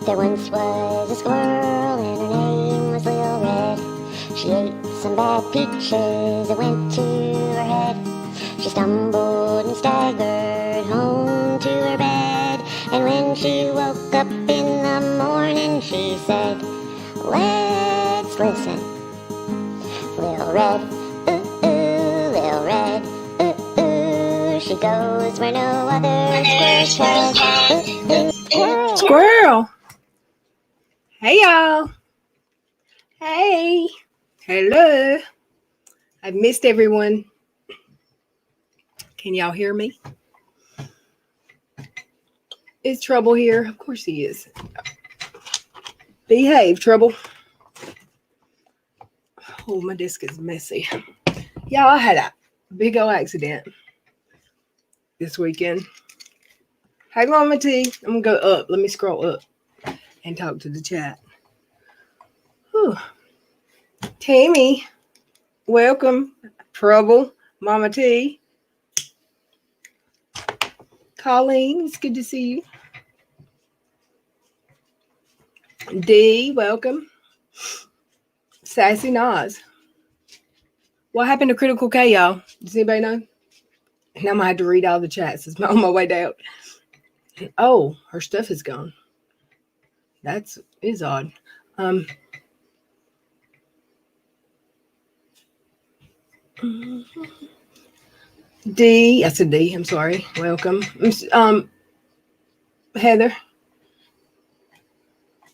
There once was a squirrel and her name was Lil Red. She ate some bad peaches that went to her head. She stumbled and staggered home to her bed. And when she woke up in the morning, she said, "Let's listen. Lil Red, ooh, ooh, Lil Red, ooh, ooh. She goes where no other squirrel can. Ooh, ooh, Squirrel. Hey, y'all. Hey. Hello. I've missed everyone. Can y'all hear me? Is Trouble here? Of course he is. Behave, Trouble. Oh, my desk is messy. Y'all, I had a big old accident this weekend. Hang on, my tea. I'm going to go up. Let me scroll up and talk to the chat. Whew. Tammy, welcome. Trouble, Mama T. Colleen, it's good to see you. D, welcome. Sassy Nas. What happened to Critical K, y'all? Does anybody know? And I'm going to have to read all the chats. It's on my way down. Oh, her stuff is gone. That is odd. D, I said D, I'm sorry. Welcome. Heather.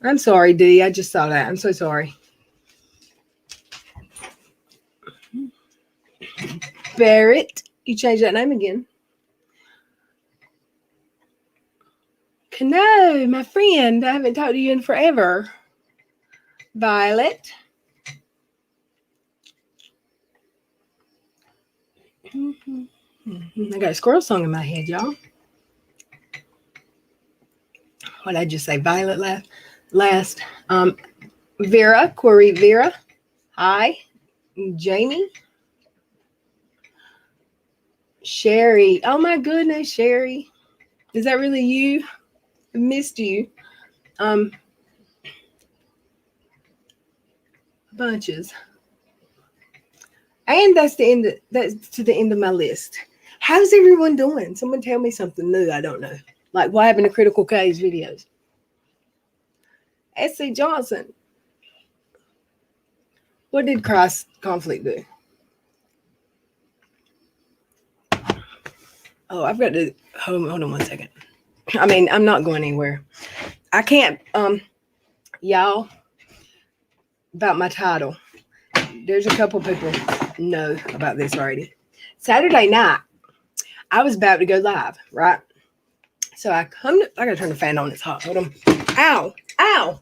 I'm sorry, D. I just saw that. I'm so sorry. Barrett. You changed that name again. Cano, my friend. I haven't talked to you in forever. Violet. I got a squirrel song in my head, y'all. What did I just say? Violet last. Vera, Corey Vera. Hi. Jamie. Sherry. Oh my goodness, Sherry. Is that really you? I missed you. Bunches. And that's to the end of my list. How's everyone doing? Someone tell me something new. I don't know. Like what happened to Critical K's videos? S.C. Johnson. What did Cross Conflict do? Oh, I've got to hold on one second. I mean, I'm not going anywhere. I can't y'all, about my title. There's a couple people know about this already. Saturday night, I was about to go live, right? So I gotta turn the fan on, it's hot. Hold on. Ow! Ow!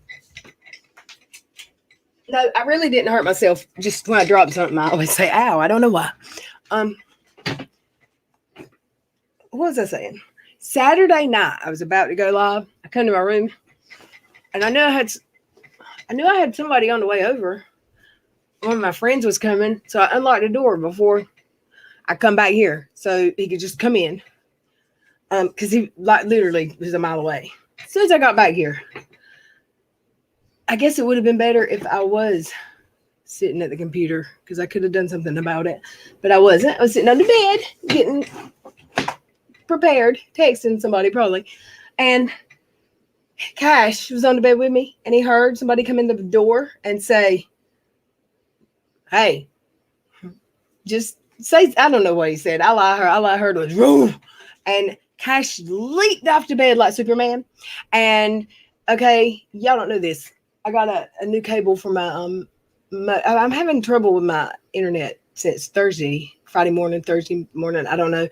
No, I really didn't hurt myself. Just when I drop something, I always say ow. I don't know why. What was I saying? Saturday night, I was about to go live. I come to my room, and I knew I had somebody on the way over. One of my friends was coming, so I unlocked the door before I come back here, so he could just come in. Because he literally was a mile away. As soon as I got back here, I guess it would have been better if I was sitting at the computer, because I could have done something about it, but I wasn't. I was sitting on the bed, getting prepared, texting somebody probably, and Cash was on the bed with me, and he heard somebody come in the door and say, "Hey, just say," I don't know what he said. All I heard was "Roo," and Cash leaped off the bed like Superman. And okay, y'all don't know this. I got a new cable for my I'm having trouble with my internet since Thursday morning. I don't know.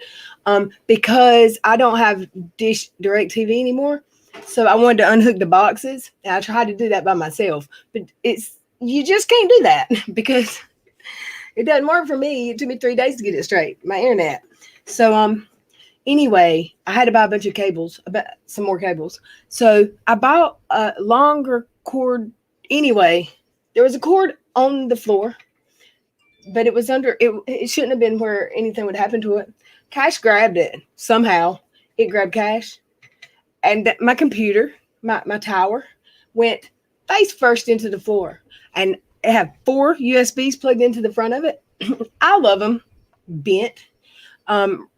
Because I don't have Dish Direct TV anymore. So I wanted to unhook the boxes, and I tried to do that by myself. But you just can't do that because it doesn't work for me. It took me 3 days to get it straight, my internet. So anyway, I had to buy a bunch of cables, some more cables. So I bought a longer cord. Anyway, there was a cord on the floor, but it was under it. It shouldn't have been where anything would happen to it. Cash grabbed it somehow. It grabbed Cash, and my computer, my tower, went face first into the floor, and it had 4 USBs plugged into the front of it. All of them bent. Um,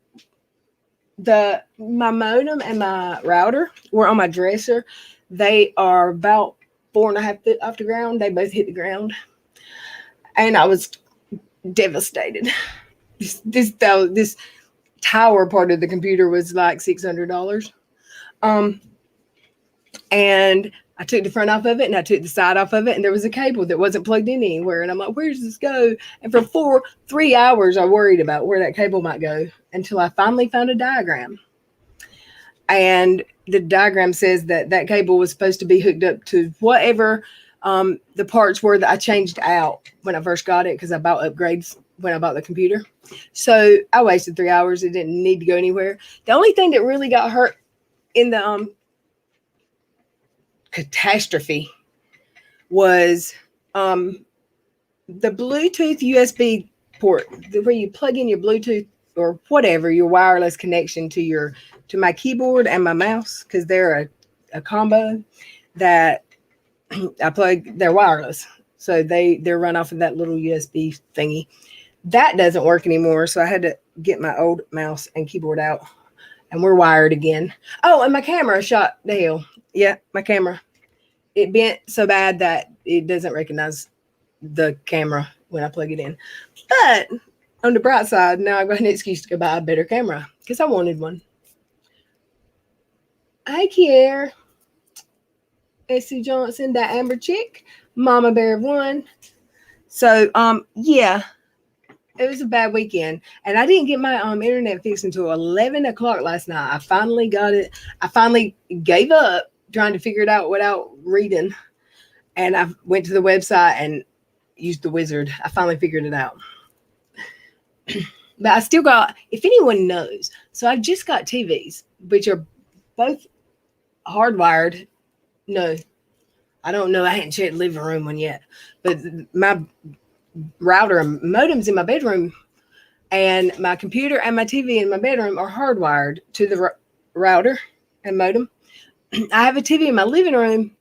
my modem and my router were on my dresser. They are about 4.5 feet off the ground. They both hit the ground, and I was devastated. This tower part of the computer was like $600. And I took the front off of it and I took the side off of it, and there was a cable that wasn't plugged in anywhere. And I'm like, where does this go? And for 3 hours, I worried about where that cable might go until I finally found a diagram. And the diagram says that cable was supposed to be hooked up to whatever the parts were that I changed out when I first got it, because I bought upgrades when I bought the computer. So I wasted 3 hours. It didn't need to go anywhere. The only thing that really got hurt in the catastrophe was the Bluetooth USB port, where you plug in your Bluetooth or whatever, your wireless connection to my keyboard and my mouse, because they're a combo that I plug. They're wireless, so they're run off of that little USB thingy. That doesn't work anymore, so I had to get my old mouse and keyboard out, and we're wired again. Oh, and my camera shot the hell. Yeah, my camera. It bent so bad that it doesn't recognize the camera when I plug it in. But on the bright side, now I've got an excuse to go buy a better camera, because I wanted one. Hi, Kier. Essie Johnson, that Amber chick, Mama Bear of One. So, yeah, it was a bad weekend, and I didn't get my internet fixed until 11 o'clock last night. I finally got it. I finally gave up trying to figure it out without reading, and I went to the website and used the wizard. I finally figured it out. But I still got, if anyone knows, so I just got TVs, which are both hardwired. No, I don't know. I hadn't checked the living room one yet, but my router and modems in my bedroom, and my computer and my TV in my bedroom are hardwired to the router and modem. I have a TV in my living room,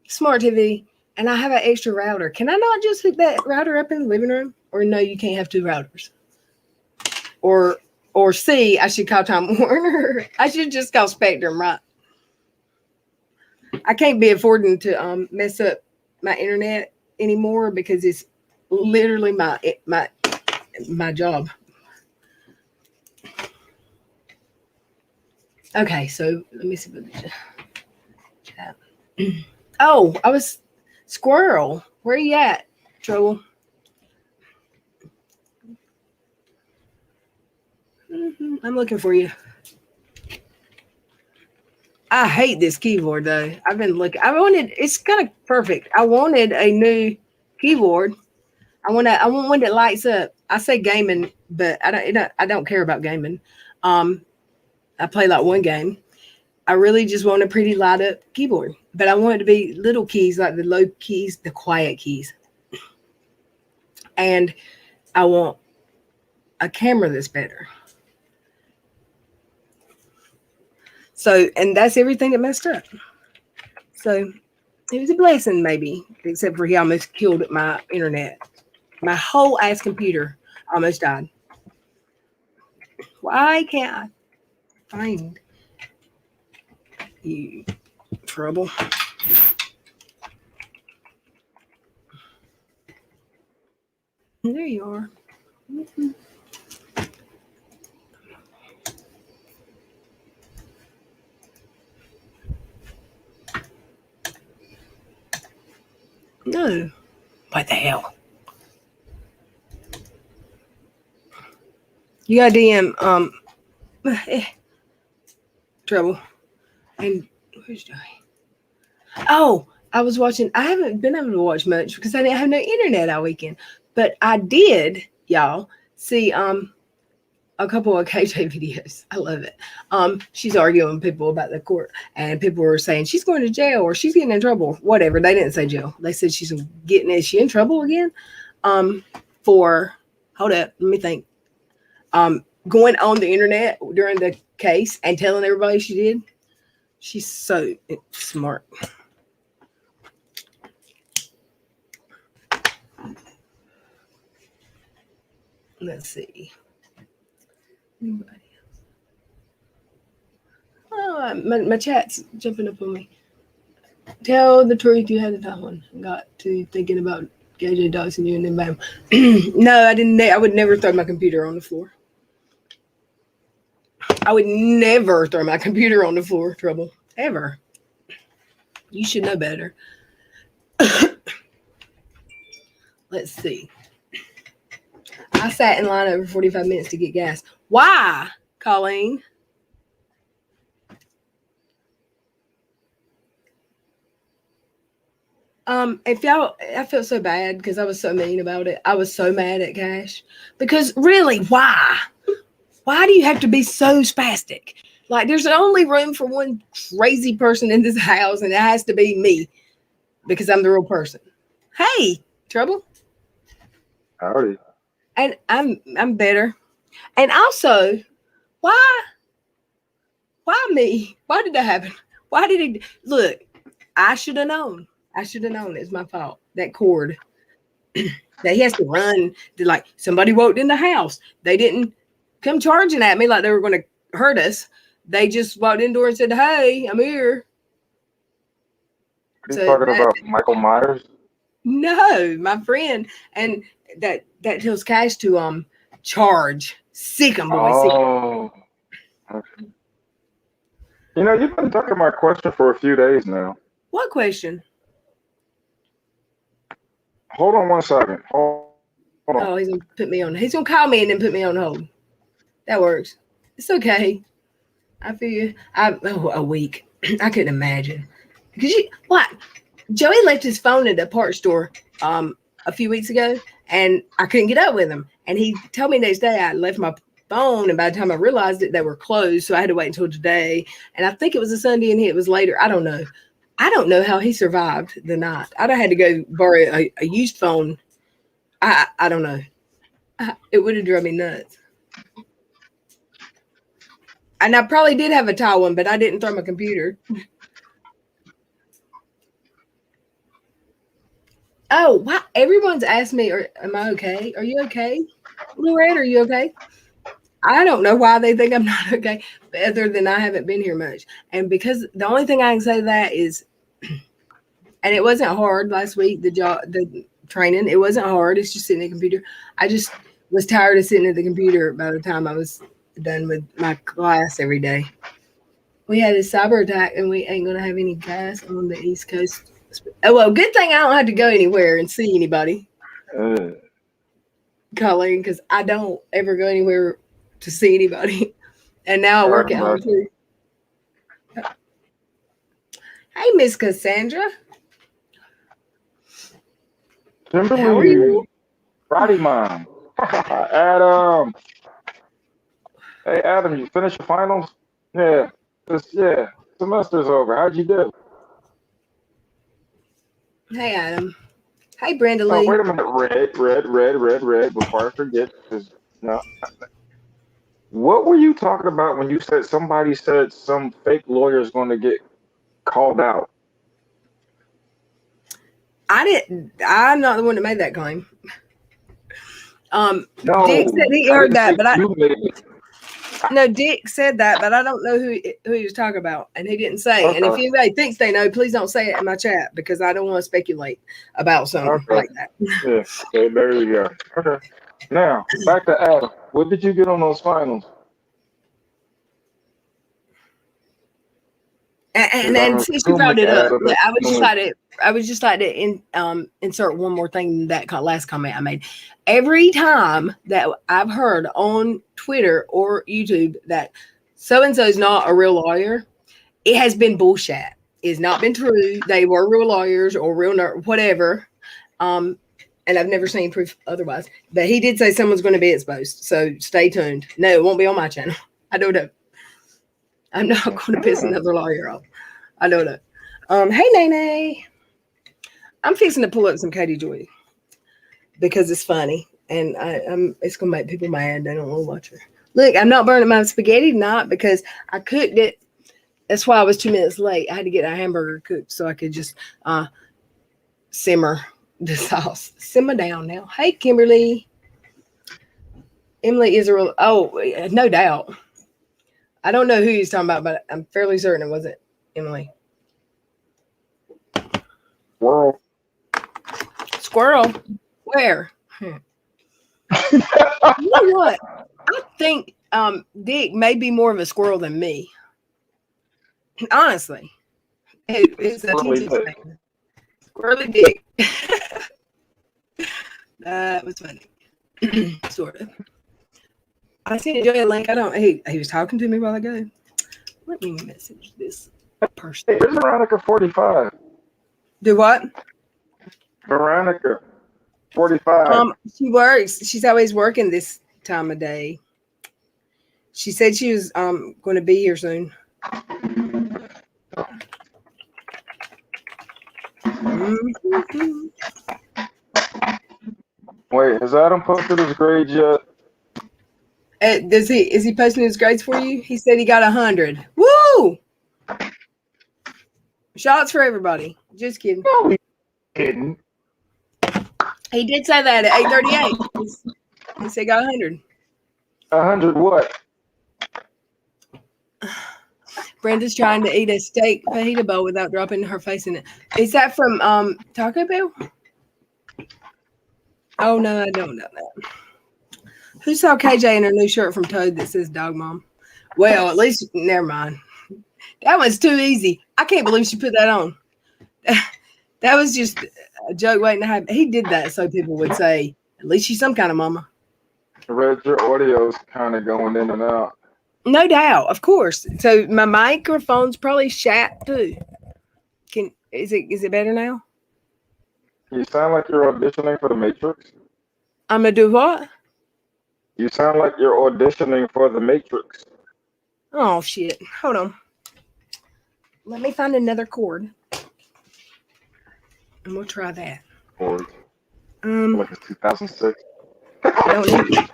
smart TV, and I have an extra router. Can I not just hook that router up in the living room? Or no, you can't have 2 routers. Or C, I should call Time Warner. I should just call Spectrum, right? I can't be affording to mess up my internet anymore, because it's literally my job. Okay, so let me see. Oh, I was Squirrel. Where are you at, Trouble? I'm looking for you. I hate this keyboard though. I've been looking. It's kind of perfect. I wanted a new keyboard. I want one that lights up. I say gaming, but I don't care about gaming. I play like one game. I really just want a pretty light up keyboard, but I want it to be little keys, like the low keys, the quiet keys. And I want a camera that's better. So, and that's everything that messed up. So it was a blessing, maybe, except for he almost killed my internet. My whole ass computer almost died. Why can't I find you, Trouble? There you are. Mm-hmm. No. What the hell? You got DM Trouble. And where's Joey? Oh, I was watching. I haven't been able to watch much because I didn't have no internet all weekend. But I did, y'all, see a couple of KJ videos. I love it. She's arguing with people about the court, and people were saying she's going to jail or she's getting in trouble. Whatever. They didn't say jail. They said she's getting. Is she in trouble again? For hold up, let me think. Going on the internet during the case and telling everybody she did. She's so smart. Let's see. Anybody else? Oh, my chat's jumping up on me. Tell the truth, you had a tough one. Got to thinking about KJ doxing you and then bam. No, I didn't. I would never throw my computer on the floor. I would never throw my computer on the floor, Trouble. Ever. You should know better. Let's see. I sat in line over 45 minutes to get gas. Why, Colleen? If y'all, I felt so bad because I was so mean about it. I was so mad at Cash because really, why? Why do you have to be so spastic? Like, there's only room for one crazy person in this house, and it has to be me because I'm the real person. Hey, Trouble. Howdy. And I'm better. And also, why me? Why did that happen? Why did he look? I should have known. It's my fault. That cord that he has to run to, like, somebody walked in the house. They didn't come charging at me like they were going to hurt us. They just walked in the door and said, "Hey, I'm here." Are you talking about Michael Myers? No, my friend. And that tells Cash to charge. Sick 'em, boy. Oh. Okay. You know, you've been talking my question for a few days now. What question? Hold on one second. Hold on. Oh, he's gonna put me on. He's gonna call me and then put me on hold. That works. It's okay. I feel you. A week. I couldn't imagine. Because what? Joey left his phone at the parts store a few weeks ago, and I couldn't get up with him. And he told me next day I left my phone, and by the time I realized it, they were closed. So I had to wait until today. And I think it was a Sunday, and it was later. I don't know. I don't know how he survived the night. I'd have had to go borrow a used phone. I don't know. It would have driven me nuts. And I probably did have a tile one, but I didn't throw my computer. Oh, wow. Everyone's asked me, am I okay? Are you okay? LilRed, are you okay? I don't know why they think I'm not okay, other than I haven't been here much. And because the only thing I can say to that is, and it wasn't hard last week, the training, it wasn't hard. It's just sitting at the computer. I just was tired of sitting at the computer by the time I was done with my class every day. We had a cyber attack, and we ain't going to have any gas on the East Coast. Oh, well, good thing I don't have to go anywhere and see anybody, Colleen, because I don't ever go anywhere to see anybody. And now I work at home, too. Hey, Miss Cassandra. Kimberly. How are you? Friday Mom. Adam. Hey, Adam, you finished your finals? Yeah. Semester's over. How'd you do? Hey, Adam. Hey, Brenda Oh, Lee. wait a minute. Red. Before I forget, because what were you talking about when you said somebody said some fake lawyer is going to get called out? I didn't. I'm not the one that made that claim. No, Dick said he heard that, but you made it. No, Dick said that, but I don't know who he was talking about, and he didn't say. Okay. And if anybody thinks they know, please don't say it in my chat because I don't want to speculate about something like that. Yeah, okay, there you go. Okay. Now, back to Adam. What did you get on those finals? And then since you brought it up, I would just like to insert one more thing in that last comment I made. Every time that I've heard on Twitter or YouTube that so-and-so is not a real lawyer, it has been bullshit. It's not been true. They were real lawyers or real whatever. And I've never seen proof otherwise. But he did say someone's going to be exposed. So stay tuned. No, it won't be on my channel. I don't know. I'm not going to piss another lawyer off. I don't know. Hey, Nene. I'm fixing to pull up some Katie Joy because it's funny. And it's going to make people mad. They don't want to watch her. Look, I'm not burning my spaghetti tonight because I cooked it. That's why I was 2 minutes late. I had to get a hamburger cooked so I could just simmer the sauce. Simmer down now. Hey, Kimberly. Emily is a real. Oh, no doubt. I don't know who he's talking about, but I'm fairly certain it wasn't Emily. Squirrel? Where? You know what? I think Dick may be more of a squirrel than me. Honestly. It's a Squirrely teacher's Dick. name. Squirrely Dick. That was funny. Sort of. I seen Joey a link. I don't. He was talking to me while ago. Let me message this person. Hey, here's Veronica 45. Do what? Veronica 45. She works. She's always working this time of day. She said she was going to be here soon. Mm-hmm. Wait, has Adam posted his grades yet? Is he posting his grades for you? He said he got 100. Woo! Shots for everybody. Just kidding. No, he didn't. He did say that at 8:38. He said he got 100. 100 what? Brenda's trying to eat a steak fajita bowl without dropping her face in it. Is that from Taco Bell? Oh no, I don't know that. Who saw KJ in her new shirt from Toad that says Dog Mom? Well, at least never mind. That one's too easy. I can't believe she put that on. That was just a joke waiting to happen. He did that so people would say, at least she's some kind of mama. Red, your audio's kind of going in and out. No doubt, of course. So my microphone's probably shat too. Is it better now? You sound like you're auditioning for the Matrix. I'm gonna do what? You sound like you're auditioning for the Matrix. Oh shit. Hold on. Let me find another cord. And we'll try that. Or like it's 2006. I don't know.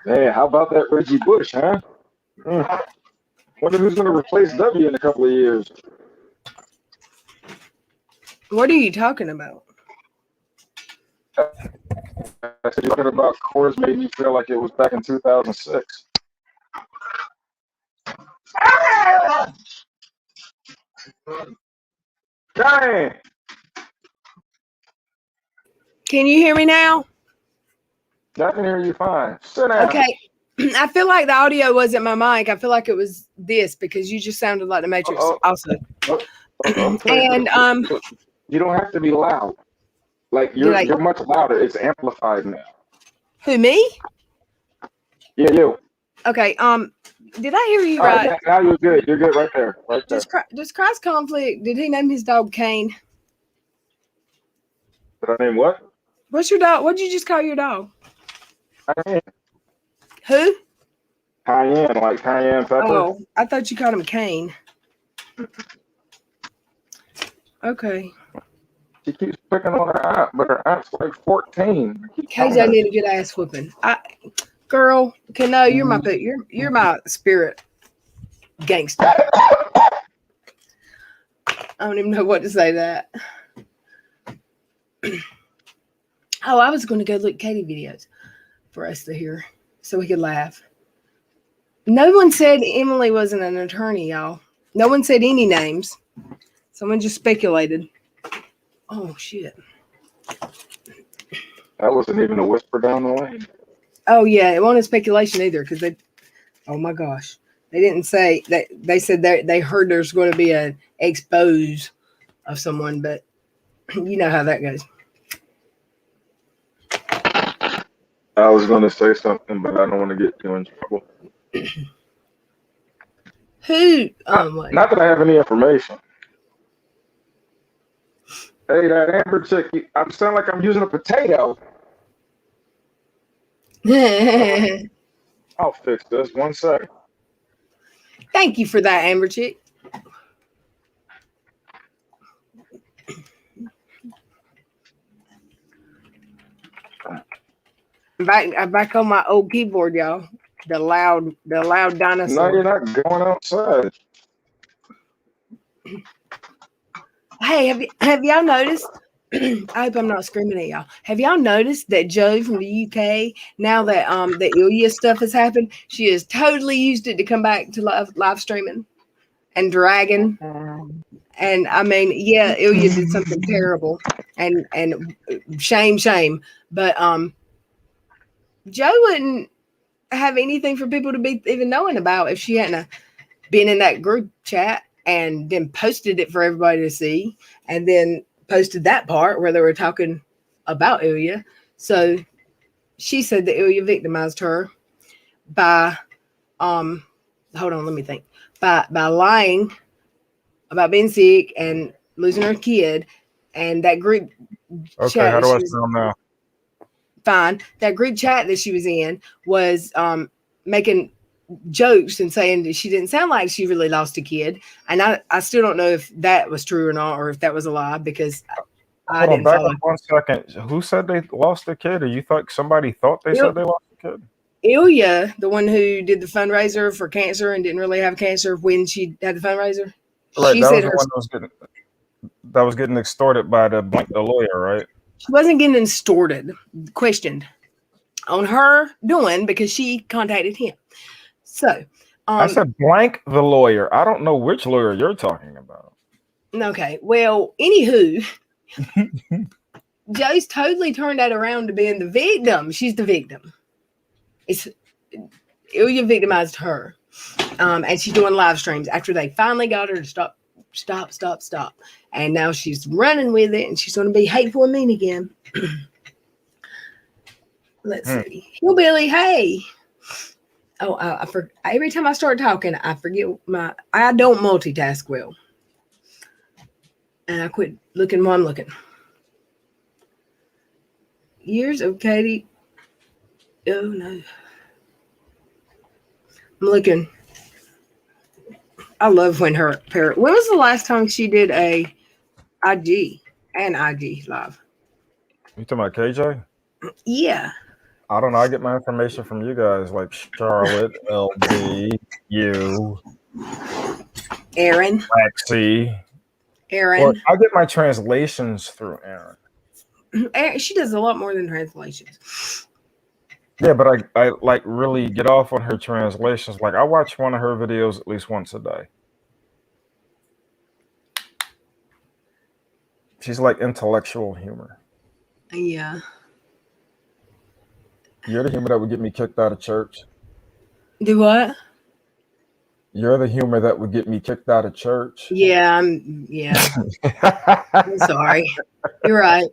Hey, how about that Reggie Bush, huh? Wonder who's going to replace W in a couple of years. What are you talking about? I said you're talking about chords made me feel like it was back in 2006. Dang! Can you hear me now? I can hear you fine. Sit down. Okay. I feel like the audio wasn't my mic. I feel like it was this because you just sounded like the Matrix also. Okay. And you don't have to be loud. Like you're much louder. It's amplified now. Who, me? Yeah, you. Okay. Did I hear you All right? Now you're good. You're good right there. Right there. Does Christ Conflict, did he name his dog Cain? Did I name what? What's your dog? What'd you just call your dog? Cayenne. Who? Cayenne, like cayenne pepper. Oh, I thought you called him Cain. Okay. She keeps picking on her aunt, but her aunt's like 14. KJ need a good ass whooping. Girl, you're my spirit gangster. I don't even know what to say to that. Oh, I was going to go look Katie videos for us to hear so we could laugh. No one said Emily wasn't an attorney, y'all. No one said any names. Someone just speculated. Oh, shit. That wasn't even a whisper down the lane. Oh, yeah. It wasn't a speculation either because oh, my gosh. They didn't say that. They said they heard there's going to be an expose of someone, but you know how that goes. I was going to say something, but I don't want to get you in trouble. Who? Not that I have any information. Hey, that Amber chick, I sound like I'm using a potato. I'll fix this. 1 second. Thank you for that, Amber chick. I'm back on my old keyboard, y'all. The loud dinosaur. No, you're not going outside. Hey, have y'all noticed I hope I'm not screaming at y'all. Have y'all noticed that Joe from the UK, now that the Ilya stuff has happened, she has totally used it to come back to live streaming and dragging. And I mean, yeah, Ilya did something terrible, and shame. But Joe wouldn't have anything for people to be even knowing about if she hadn't been in that group chat and then posted it for everybody to see, and then posted that part where they were talking about Ilya. So she said that Ilya victimized her by hold on, let me think. By lying about being sick and losing her kid, and that group Okay, how do I sound now? Fine. That group chat that she was in was making jokes and saying that she didn't sound like she really lost a kid. And I still don't know if that was true or not, or if that was a lie, because I didn't back follow. up 1 second. Who said they lost a kid? Or you thought somebody thought they said they lost a kid? Ilya, the one who did the fundraiser for cancer and didn't really have cancer when she had the fundraiser. Right, She that said was the one that was getting extorted by the lawyer, right? She wasn't getting extorted, questioned on her doing, because she contacted him. So I said blank the lawyer. I don't know which lawyer you're talking about. Okay, well, anywho, Joe's totally turned that around to being the victim. She's the victim. It's Ilya victimized her, and she's doing live streams after they finally got her to stop, and now she's running with it, and she's going to be hateful and mean again. Let's see, Hillbilly. Hey, I forget. Every time I start talking, I forget I don't multitask well, and I quit looking while I'm looking. Years of Katie. Oh no. I'm looking. I love when her parrot. When was the last time she did a IG live? You talking about KJ? Yeah. I don't know. I get my information from you guys, like Charlotte, LB, you, Aaron. Lexi. Aaron. Well, I get my translations through Aaron. She does a lot more than translations. Yeah, but I like really get off on her translations. Like I watch one of her videos at least once a day. She's like intellectual humor. Yeah. You're the humor that would get me kicked out of church. Do what? You're the humor that would get me kicked out of church. Yeah, I'm sorry. You're right.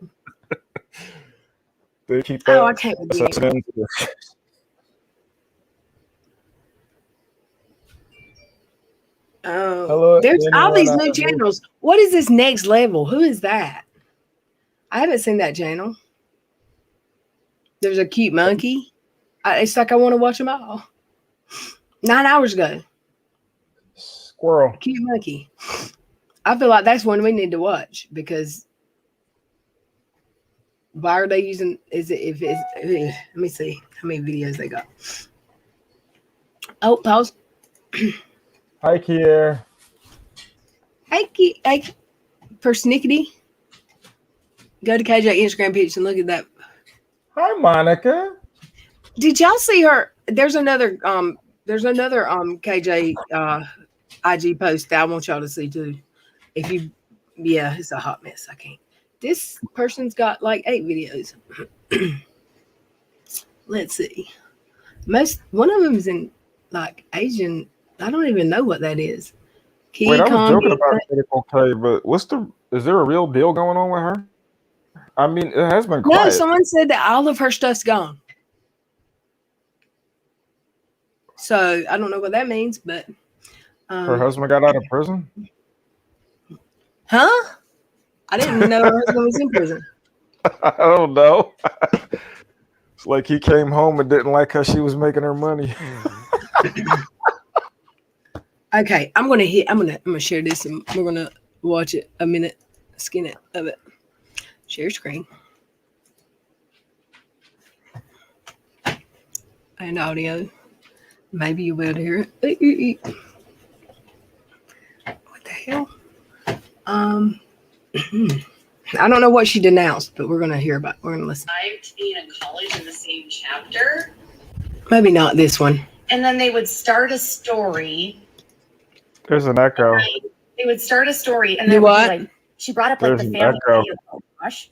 They keep that. I can't believe it. Oh, hello, there's all these new channels. What is this next level? Who is that? I haven't seen that channel. There's a cute monkey. It's like I want to watch them all. 9 hours ago. Squirrel. Cute monkey. I feel like that's one we need to watch, because why are they using? Let me see how many videos they got. Oh, pause. Hi, Kier. Hey, persnickety. Go to KJ Instagram page and look at that. Hi, Monica. Did y'all see her? There's another KJ IG post that I want y'all to see too. It's a hot mess. I can't. This person's got like 8 videos. Let's see. One of them is in like Asian. I don't even know what that is. Wait, I was joking about it, okay, but is there a real deal going on with her? I mean, it has been quiet. No, someone said that all of her stuff's gone. So I don't know what that means, but her husband got out of prison? Huh? I didn't know her husband was in prison. I don't know. It's like he came home and didn't like how she was making her money. Okay, I'm gonna share this and we're gonna watch it a minute, skin it of it. Share screen. And audio. Maybe you'll be able to hear it. What the hell? I don't know what she denounced, but we're gonna listen. To being in college in the same chapter. Maybe not this one. And then they would start a story. There's an echo. They would start a story, and Do then what? like she brought up like There's the an family echo. video. Oh, gosh.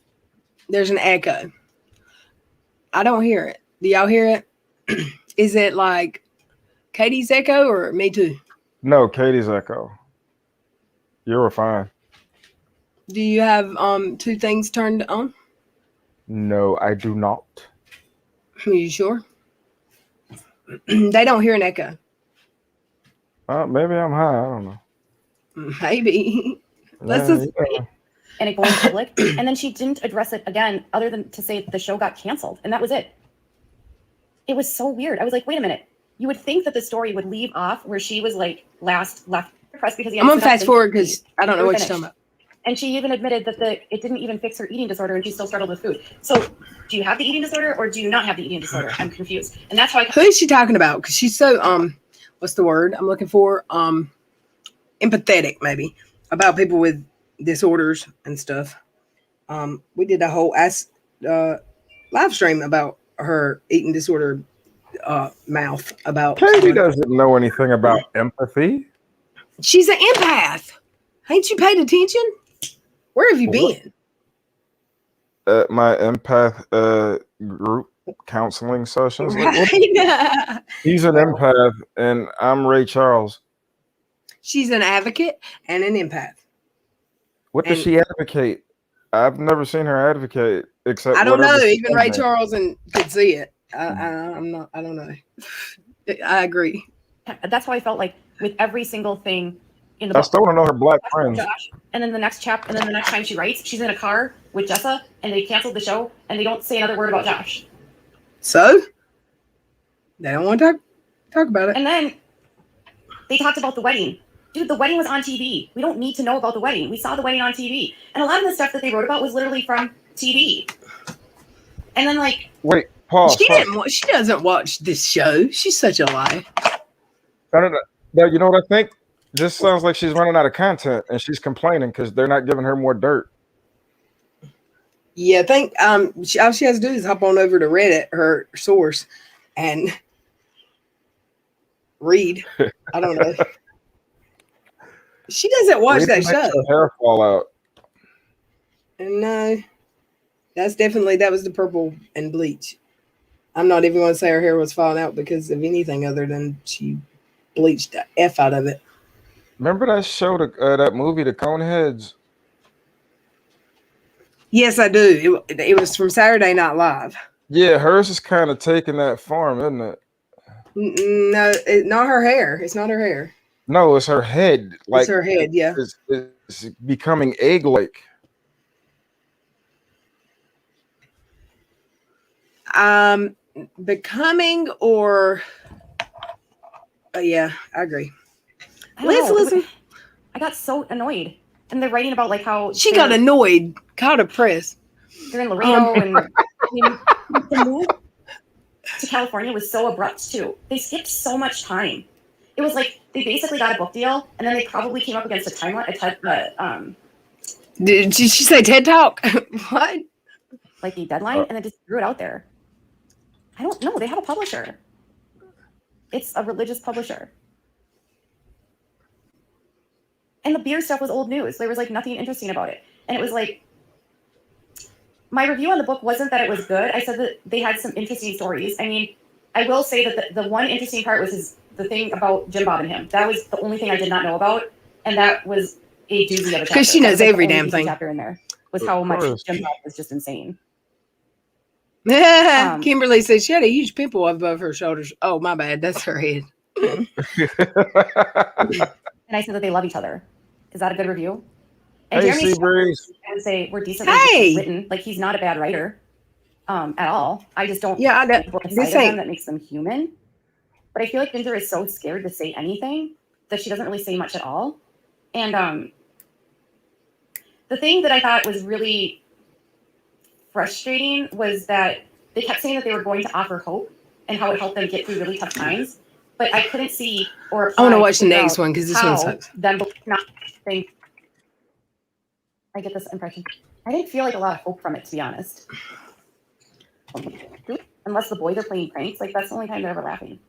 There's an echo. I don't hear it. Do y'all hear it? Is it like Katie's echo or me too? No, Katie's echo. You were fine. Do you have two things turned on? No, I do not. Are you sure? They don't hear an echo. Maybe I'm high. I don't know. Maybe. Let's Yeah, just yeah. And it going public, and then she didn't address it again, other than to say the show got canceled, and that was it. It was so weird. I was like, wait a minute. You would think that the story would leave off where she was like last left press because I'm gonna fast forward because I don't know what you're talking about. And she even admitted that it didn't even fix her eating disorder, and she still struggled with food. So, do you have the eating disorder, or do you not have the eating disorder? I'm confused, and that's why. Who is she talking about? Because she's so what's the word I'm looking for? Empathetic, maybe, about people with disorders and stuff. We did a whole live stream about her eating disorder mouth about. Katie doesn't know anything about empathy. She's an empath. Ain't you paid attention? Where have you been? At my empath group counseling sessions. Right. He's an empath, and I'm Ray Charles. She's an advocate and an empath. What does she advocate? I've never seen her advocate except. I don't know. whatever Even she's Ray saying. Charles could see it. I'm not. I don't know. I agree. That's how I felt like with every single thing in the I book. still want to know her black friends. Josh, and then the next time she writes, she's in a car with Jessa, and they canceled the show, and they don't say another word about Josh. So they don't want to talk about it. And then they talked about the wedding. Dude, the wedding was on TV. We don't need to know about the wedding. We saw the wedding on TV. And a lot of the stuff that they wrote about was literally from TV. And then like Wait, pause. She doesn't watch this show. She's such a lie. No, you know what I think? This sounds like she's running out of content, and she's complaining because they're not giving her more dirt. Yeah, I think all she has to do is hop on over to Reddit, her source, and read. I don't know. She doesn't watch that show. Her hair fall out. No, that was the purple and bleach. I'm not even going to say her hair was falling out because of anything other than she bleached the F out of it. Remember that show, that movie, The Coneheads? Yes, I do. It was from Saturday Night Live. Yeah, hers is kind of taking that form, isn't it? No, not her hair. It's not her hair. No, it's her head. Like, it's her head, yeah. It's becoming egg-like. Becoming or... yeah, I agree. Listen. I got so annoyed. And they're writing about like how... She got annoyed. Caught a press. They're in Laredo and... the move to California was so abrupt too. They skipped so much time. It was like they basically got a book deal, and then they probably came up against a timeline. Did she say TED Talk? What? Like the deadline, and then just threw it out there. I don't know. They have a publisher. It's a religious publisher. And the beer stuff was old news. There was like nothing interesting about it, and it was like. My review on the book wasn't that it was good. I said that they had some interesting stories. I mean, I will say that the one interesting part was the thing about Jim Bob and him. That was the only thing I did not know about, and that was a doozy of a chapter. Because she knows every damn thing. Chapter in there was how much Jim Bob was just insane. Kimberly said she had a huge pimple above her shoulders. Oh, my bad. That's her head. And I said that they love each other. Is that a good review? And Hey, Jeremy, Seabreeze. I would say we're decently written. Like he's not a bad writer, at all. I just don't. Yeah, this ain't that makes them human. But I feel like Ginger is so scared to say anything that she doesn't really say much at all. And the thing that I thought was really frustrating was that they kept saying that they were going to offer hope and how it helped them get through really tough times. But I couldn't see or I want to watch the next one because this one sucks. Them not think. I get this impression. I didn't feel like a lot of hope from it, to be honest. Unless the boys are playing pranks, like that's the only time they're ever laughing.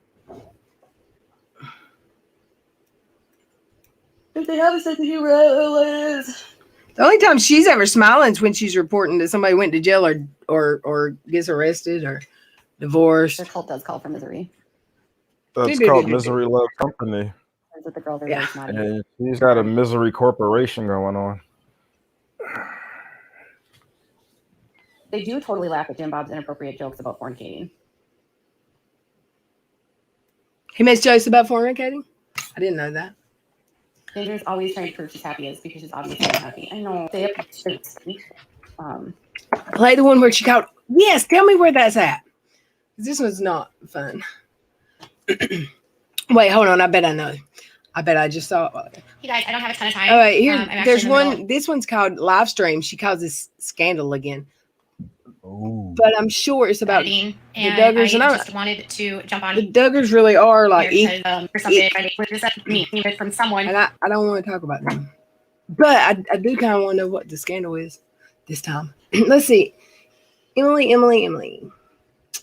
If they have a sense of humor, Liz. The only time she's ever smiling is when she's reporting that somebody went to jail or gets arrested or divorced. Their cult does call for misery. That's called Misery Love Company. With the girls are Yeah. really snotty. And she's got a misery corporation going on. They do totally laugh at Jim Bob's inappropriate jokes about fornicating. He makes jokes about fornicating? I didn't know that. Ginger's always trying to prove she's happy because she's obviously unhappy. I know. They have to Play the one where she called. Yes, tell me where that's at. This one's not fun. Wait, hold on. I bet I know. I bet I just saw it. You guys, I don't have a ton of time. All right, here. I'm actually There's in the one. middle. This one's called live stream. She calls this scandal again. Ooh. But I'm sure it's about Editing, the and Duggars, I and I- just wanted to jump on the Duggars really are like. here because, for something which is me from someone. And I don't want to talk about them. But I do kind of want to know what the scandal is this time. Let's see. Emily.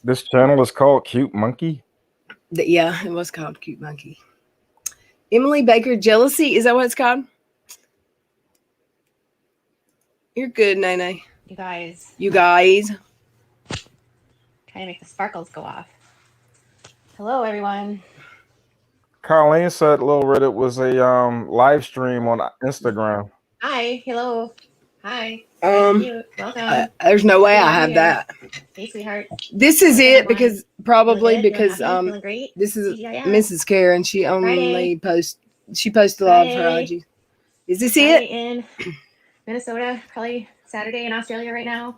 This channel is called Cute Monkey. Yeah, it was called Cute Monkey. Emily Baker Jealousy. Is that what it's called? You're good, Nene. You guys, You guys. trying to make the sparkles go off. Hello, everyone. Colleen said Lil Reddit was a live stream on Instagram. Hi. Hello. Hi. Um, Cute. Welcome. There's no way I have that. Hey, sweetheart. This is it because probably Feeling good? because Feeling happy? Feeling great. this is TGIF. Mrs. Karen. She only posts a lot of her Friday. IG. Is this Friday it? in Minnesota, probably Saturday in Australia right now.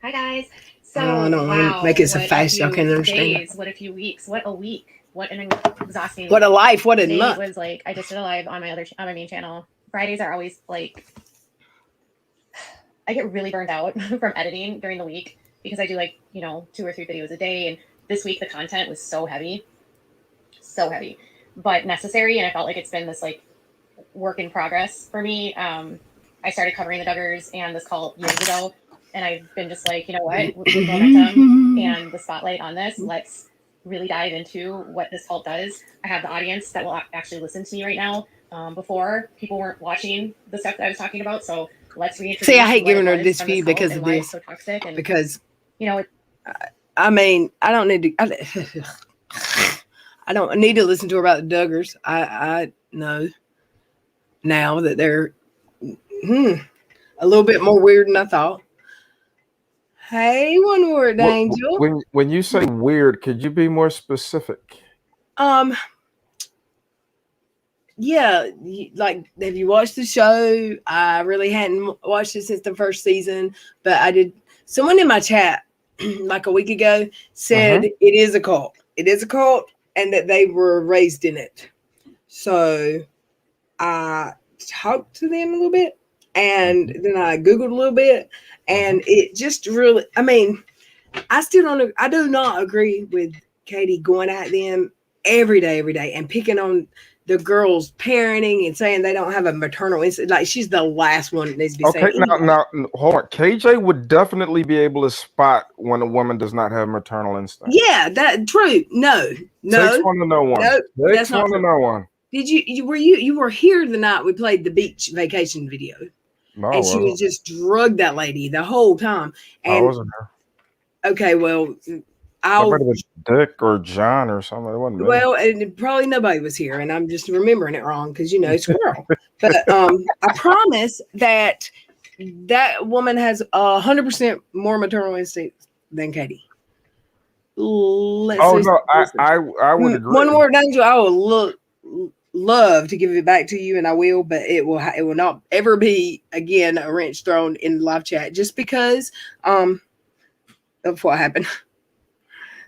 Hi, guys. So, Oh, I don't want to wow, make it so what a fast. I few can't understand. days, what a few weeks. What a week. What an exhausting What a life. What a Today month. was like I just did a live on my main channel. Fridays are always like I get really burned out from editing during the week because I do 2 or 3 videos a day, and this week the content was so heavy, but necessary, and I felt like it's been this work in progress for me. I started covering the Duggars and this cult years ago, and I've been just like, you know what, with momentum and the spotlight on this, let's really dive into what this cult does. I have the audience that will actually listen to me right now. Before, people weren't watching the stuff that I was talking about, so let's reintroduce. See, I hate what giving it her was this from view cult because and of why it's this. so toxic, and Because I I don't need to. I don't need to listen to her about the Duggars. I know now that they're a little bit more weird than I thought. Hey, one word, Angel. When you say weird, could you be more specific? Yeah, have you watched the show? I really hadn't watched it since the first season, but I did. Someone in my chat like a week ago said it is a cult. It is a cult, and that they were raised in it. So I talked to them a little bit, and then I Googled a little bit, and it just really, I do not agree with Katie going at them every day and picking on the girls parenting and saying they don't have a maternal instinct. Like, she's the last one that needs to be saying. Okay, now hold on. KJ would definitely be able to spot when a woman does not have maternal instinct. Yeah, that true. No. 6 1 to no one. Nope, 6 that's not 1 to true. no one. Did you were here the night we played the beach vacation video? No, And she was just drugged that lady the whole time. I And wasn't there. okay, well, Somebody was Dick or John or something. It wasn't me. well, and probably nobody was here, and I'm just remembering it wrong because squirrel. But I promise that woman has 100% more maternal instinct than Katie. I would agree. One word, Angel. I will love to give it back to you, and I will, but it will not ever be again a wrench thrown in the live chat just because of what happened.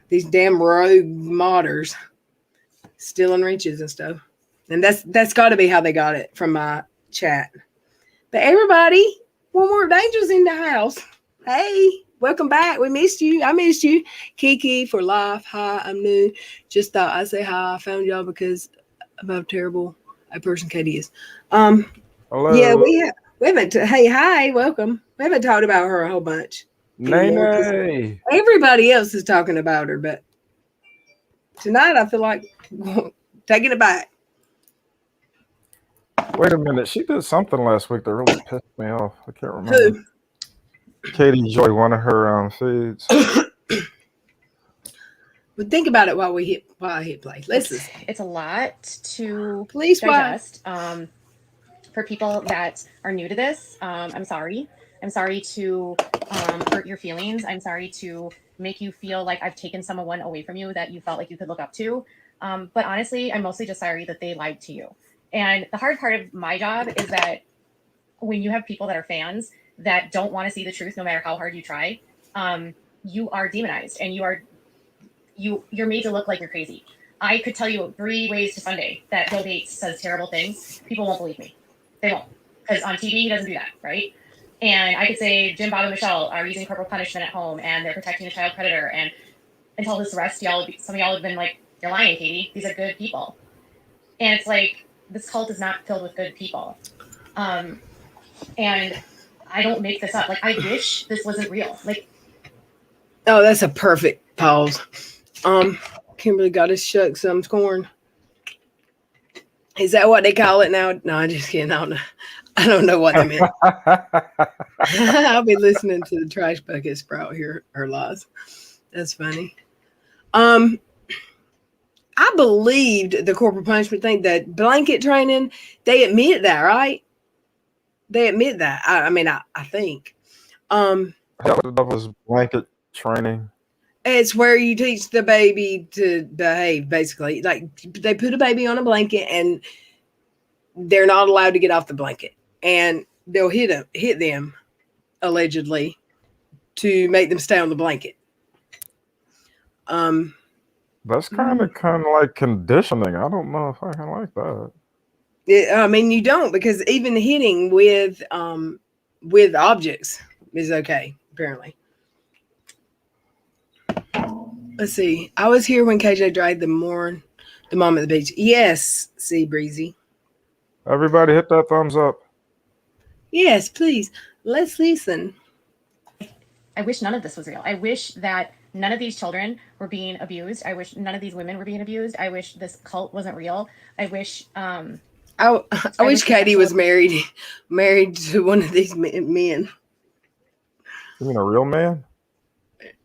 These damn rogue modders stealing wrenches and stuff. And that's got to be how they got it from my chat. But everybody, one more Angel's in the house. Hey, welcome back. We missed you. I missed you. Kiki for life. Hi, I'm new. Just thought I'd say hi. I found y'all because of how terrible a person Katie is. Hello. Yeah, we haven't. Hey, hi, welcome. We haven't talked about her a whole bunch. Nene. Everybody else is talking about her, but tonight I feel like taking it back. Wait a minute. She did something last week that really pissed me off. I can't remember. Who? Katie Joy, one of her feeds. But think about it while I hit play. Listen. It's a lot to Please digest. For people that are new to this, I'm sorry. I'm sorry to hurt your feelings. I'm sorry to make you feel like I've taken someone away from you that you felt like you could look up to. But honestly, I'm mostly just sorry that they lied to you. And the hard part of my job is that when you have people that are fans that don't want to see the truth, no matter how hard you try, you are demonized and you're made to look like you're crazy. I could tell you 3 ways to Sunday that Bill Gates says terrible things. People won't believe me. They won't. Because on TV, he doesn't do that, right? And I could say Jim, Bob, and Michelle are using corporal punishment at home and they're protecting a child predator. And until this arrest, some of y'all have been like, you're lying, Katie. These are good people. And it's like, this cult is not filled with good people. And I don't make this up. Like, I wish this wasn't real. Like, oh, that's a perfect pause. Kimberly got us shuck some corn. Is that what they call it now? No, I'm just kidding. I don't know what they meant. I'll be listening to the trash bucket sprout here, her lies. That's funny. I believed the corporal punishment thing, that blanket training, they admit that, right? They admit that. I think. That was blanket training. It's where you teach the baby to behave, basically. Like, they put a baby on a blanket and they're not allowed to get off the blanket. And they'll hit them, allegedly, to make them stay on the blanket. That's kind of like conditioning. I don't know if I can like that. You don't, because even hitting with objects is okay, apparently. Let's see. I was here when KJ dragged the mom at the beach. Yes, see, Breezy. Everybody hit that thumbs up. Yes, please. Let's listen. I wish none of this was real. I wish that none of these children were being abused. I wish none of these women were being abused. I wish this cult wasn't real. I wish... I wish Katie was married to one of these men. You mean a real man?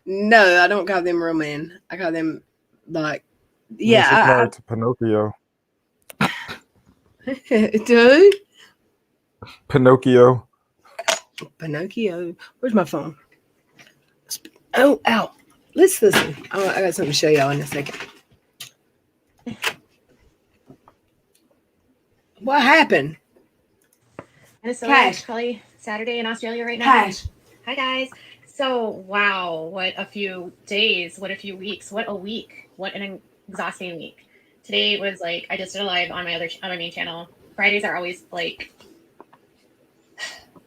No, I don't call them real men. I call them married to Pinocchio. Dude. Pinocchio. Where's my phone? Oh, ow. Let's listen. I got something to show y'all in a second. What happened? And it's so Cash. probably Saturday in Australia right now. Cash. Hi, guys. So, wow, what a few days, what a few weeks, what a week, what an exhausting week. Today was like, I just did a live on my main channel. Fridays are always like,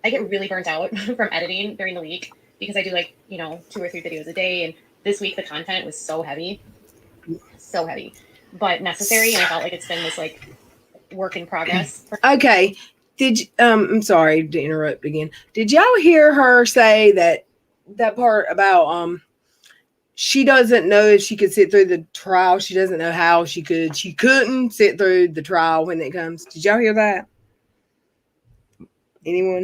I get really burnt out from editing during the week because I do 2 or 3 videos a day. And this week the content was so heavy, but necessary. And I felt like it's been this work in progress. Okay. I'm sorry to interrupt again. Did y'all hear her say that part about she doesn't know if she could sit through the trial? She doesn't know how she couldn't sit through the trial when it comes. Did y'all hear that? Anyone?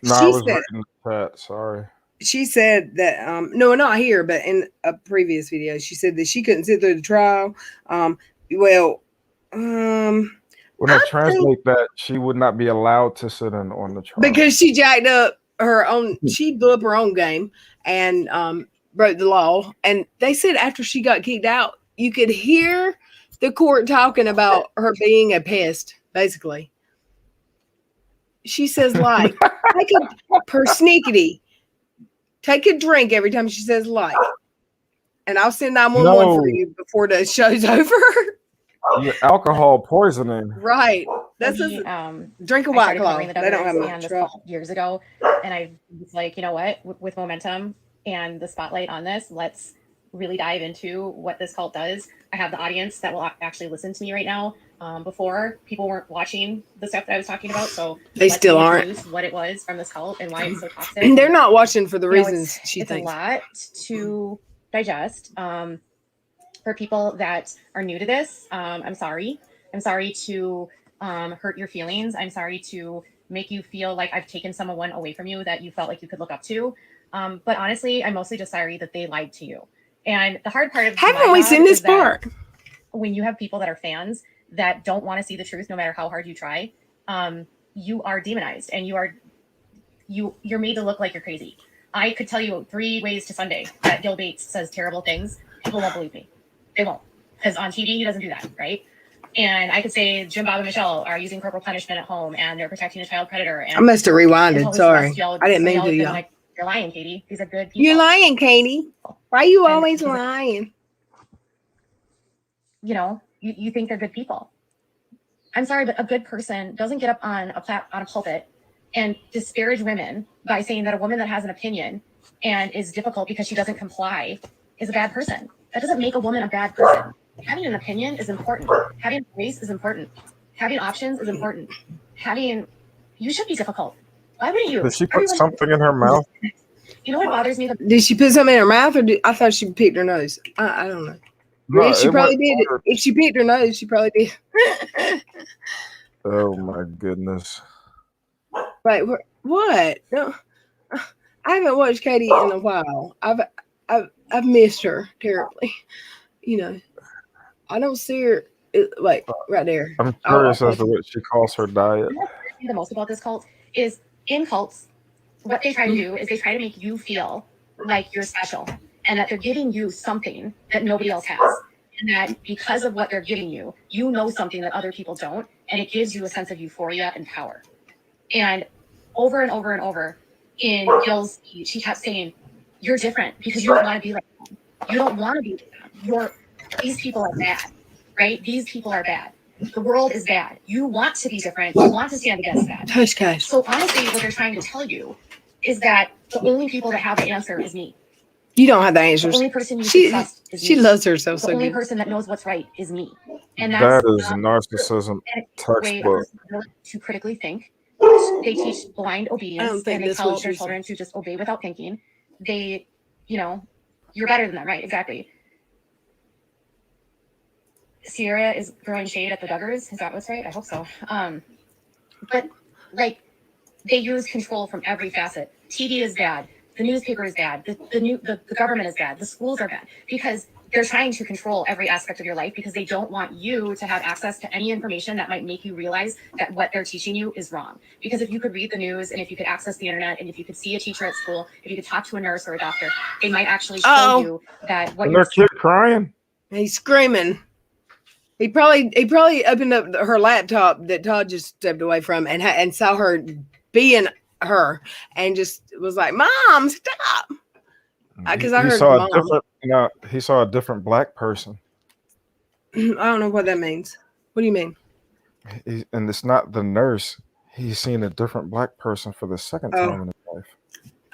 No, I was reading the chat. Sorry. She said that no, not here, but in a previous video, she said that she couldn't sit through the trial. When I translate that, she would not be allowed to sit in on the trial because she jacked up her own. She blew up her own game and broke the law. And they said after she got kicked out, you could hear the court talking about her being a pest. Basically, she says take a persnickety, take a drink every time she says and I'll send 911 for you before the show's over. Alcohol poisoning. Right. That's drink a White Claw. They don't have much years ago. And I was like, you know what? With momentum and the spotlight on this, let's really dive into what this cult does. I have the audience that will actually listen to me right now. Before, people weren't watching the stuff that I was talking about, so They let's still introduce aren't. what it was from this cult and why it's so toxic. They're not watching for the You know, reasons she it's thinks. a lot to digest. For people that are new to this, I'm sorry. I'm sorry to hurt your feelings. I'm sorry to make you feel like I've taken someone away from you that you felt like you could look up to. But honestly, I'm mostly just sorry that they lied to you. And the hard part of Haven't we seen this part? When you have people that are fans that don't want to see the truth, no matter how hard you try, you are demonized, and you're made to look like you're crazy. I could tell you 3 ways to Sunday that Gil Bates says terrible things. People won't believe me. They won't, because on TV he doesn't do that, right? And I could say Jim, Bob, and Michelle are using corporal punishment at home, and they're protecting a child predator. And I must have rewinded. Sorry, I didn't mean to. Y'all. Y'all. Like, you're lying, Katie. These are good people. You're lying, Katie. Why are you And always lying? You know, you think they're good people. I'm sorry, but a good person doesn't get up on a pulpit and disparage women by saying that a woman that has an opinion and is difficult because she doesn't comply is a bad person. That doesn't make a woman a bad person. Having an opinion is important. Having a voice is important. Having options is important. You should be difficult. Why wouldn't you? Did she put something in her mouth? You know what bothers me? Did she put something in her mouth, or I thought she picked her nose? I don't know. No, She probably did. forward. If she picked her nose, she probably did. Oh my goodness. Wait, what? No, I haven't watched Katie in a while. I've missed her terribly. You know, I don't see her. Wait, right there. I'm curious as to what she calls her diet. What I think the most about this cult is, in cults, what they try to do is they try to make you feel like you're special, and that they're giving you something that nobody else has. And that because of what they're giving you, you know something that other people don't, and it gives you a sense of euphoria and power. And over and over and over in Gil's speech, he kept saying, you're different because you don't want to be like them. You don't want to be like them. These people are bad, right? These people are bad. The world is bad. You want to be different. You want to stand against that. Hush, guys. So honestly, what they're trying to tell you is that the only people that have the answer is me. You don't have the The answers. only person you should trust is She me. loves herself The so only good. person that knows what's right is me. And That that's is narcissism a way textbook. to critically think. They teach blind obedience, think and they that's tell what their she's children to just obey without thinking. They, you're better than them, right? Exactly. Sierra is throwing shade at the Duggars. Is that what's right? I hope so. But like, they use control from every facet. TV is bad. The newspaper is bad. The government is bad. The schools are bad because they're trying to control every aspect of your life because they don't want you to have access to any information that might make you realize that what they're teaching you is wrong. Because if you could read the news, and if you could access the internet, and if you could see a teacher at school, if you could talk to a nurse or a doctor, they might actually show you that what And you're their kid crying. He's screaming. He probably opened up her laptop that Todd just stepped away from and saw her being her and just was like, "Mom, stop!" Because I heard saw Mom. a different. He saw a different black person. I don't know what that means. What do you mean? And it's not the nurse. He's seen a different black person for the second time in his life.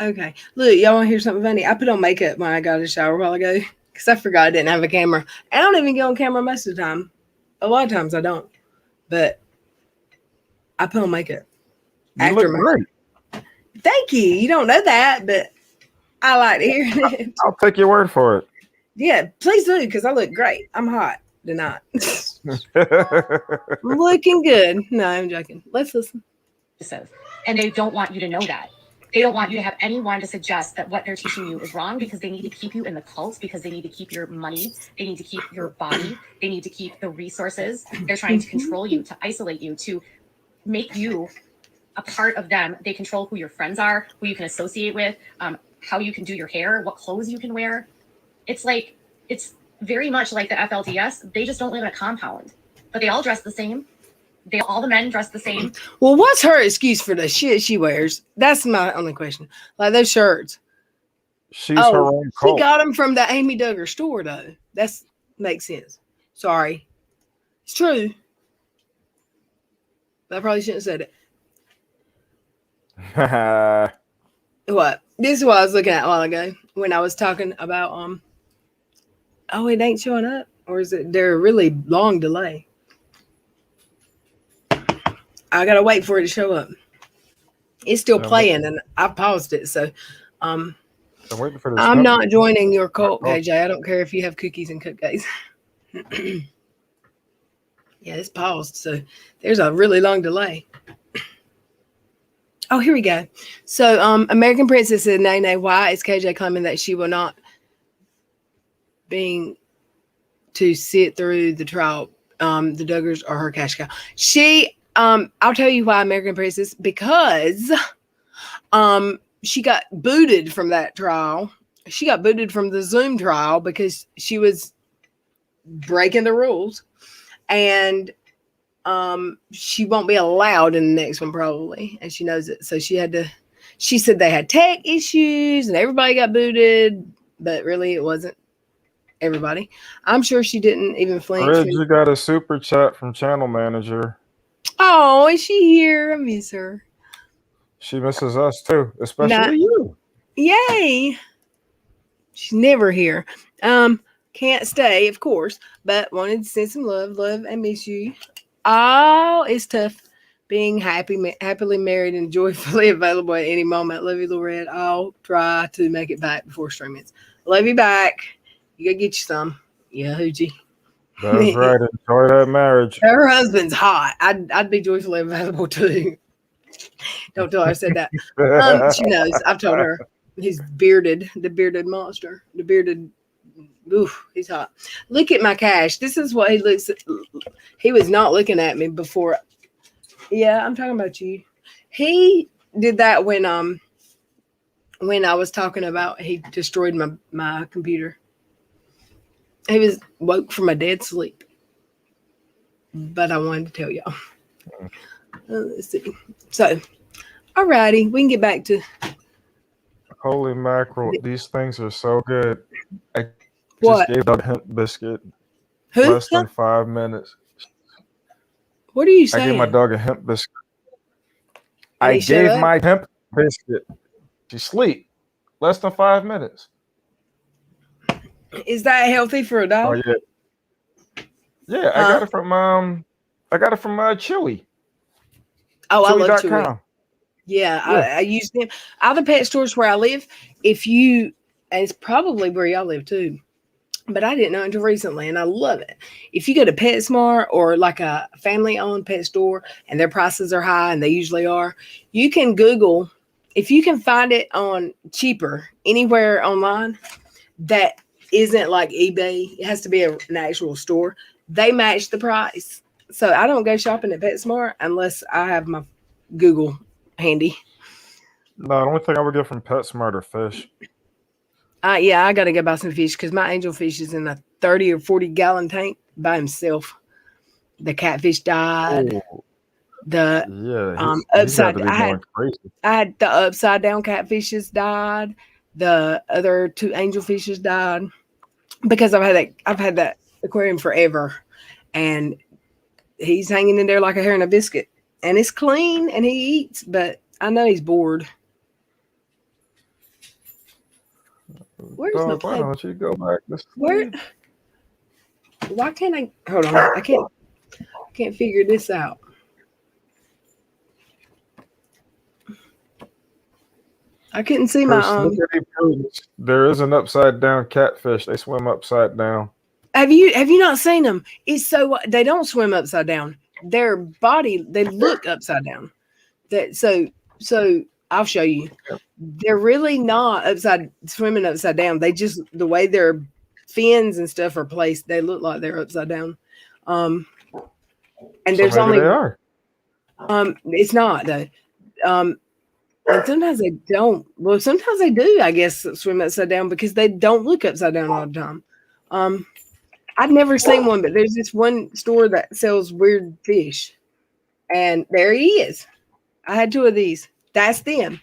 Okay. Look, y'all want to hear something funny? I put on makeup when I got a shower a while ago because I forgot I didn't have a camera. I don't even get on camera most of the time. A lot of times I don't. But I put on makeup. You look great. Thank you. You don't know that, but I like to hear it. I'll take your word for it. Yeah, please do, because I look great. I'm hot tonight. I'm looking good. No, I'm joking. Let's listen. And they don't want you to know that. They don't want you to have anyone to suggest that what they're teaching you is wrong because they need to keep you in the cult, because they need to keep your money. They need to keep your body. They need to keep the resources. They're trying to control you, to isolate you, to make you a part of them. They control who your friends are, who you can associate with, how you can do your hair, what clothes you can wear. It's very much like the FLDS. They just don't live in a compound, but they all dress the same. All the men dress the same. Well, what's her excuse for the shit she wears? That's my only question. Like those shirts. She's her own cult. She got them from the Amy Duggar store, though. That makes sense. Sorry. It's true. I probably shouldn't have said it. What? This is what I was looking at a while ago when I was talking about it ain't showing up, or is it there a really long delay? I gotta wait for it to show up. It's still Yeah, playing, and I paused it. So, I'm waiting for this. I'm not joining your cult, Oh. KJ. I don't care if you have cookies and cupcakes. Yeah, it's paused. So there's a really long delay. Oh, here we go. So, American Princess said, "Nay, why is KJ claiming that she will not being to sit through the trial? The Duggars are her cash cow. I'll tell you why, American Princess, because she got booted from that trial. She got booted from the Zoom trial because she was breaking the rules, and she won't be allowed in the next one probably, and she knows it. So she said they had tech issues and everybody got booted, but really it wasn't everybody. I'm sure she didn't even flinch. Red, you got a super chat from channel manager. Oh, is she here? I miss her. She misses us too, especially you. Yay. She's never here. Can't stay, of course, but wanted to send some love, and miss you. Oh, it's tough being happily married and joyfully available at any moment. Love you, LilRed. I'll try to make it back before stream ends. Love you back. You gotta get you some. Yeah, hoochie. That's right. Enjoy that marriage. Her husband's hot. I'd be joyfully available too. Don't tell her I said that. She knows. I've told her. He's bearded, the bearded monster, the bearded. Oof, he's hot. Look at my cash. This is what he looks. He was not looking at me before. Yeah, I'm talking about you. He did that when I was talking about he destroyed my computer. He was woke from a dead sleep. But I wanted to tell y'all. Let's see. So, alrighty, we can get back to. Holy mackerel! These things are so good. I What? just gave Doug a hemp biscuit. Who? Less than 5 minutes. What are you saying? I gave my dog a hemp biscuit. And I he shut gave up? my hemp biscuit. She sleep. Less than 5 minutes. Is that healthy for a dog? Oh yeah. Yeah, I got it from Chewy. Oh, I love Chewy. Chewy.com. Yeah, I use them. All the pet stores where I live, and it's probably where y'all live too, but I didn't know until recently, and I love it. If you go to PetSmart or like a family-owned pet store and their prices are high, and they usually are, you can Google, if you can find it on cheaper anywhere online that isn't like eBay, it has to be an actual store, they match the price. So I don't go shopping at PetSmart unless I have my Google handy. No, the only thing I would get from PetSmart are fish. Yeah, I got to go buy some fish because my angelfish is in a 30 or 40 gallon tank by himself. The catfish died. Oh, The upside. I had the upside down catfishes died. The other 2 angelfishes died because I've had that aquarium forever, and he's hanging in there like a hair in a biscuit. And it's clean and he eats, but I know he's bored. Where's my Why don't you go back? Where? Why can't I? Hold on. I can't figure this out. I couldn't see my There is an upside down catfish. They swim upside down. Have you not seen them? It's so they don't swim upside down. Their body, they look upside down. So I'll show you. They're really not swimming upside down. They just, the way their fins and stuff are placed, they look like they're upside down. And there's only they are. It's not though. And sometimes they don't. Well, sometimes they do, I guess, swim upside down because they don't look upside down all the time. I've never seen one, but there's this one store that sells weird fish. And there he is. I had 2 of these. That's them.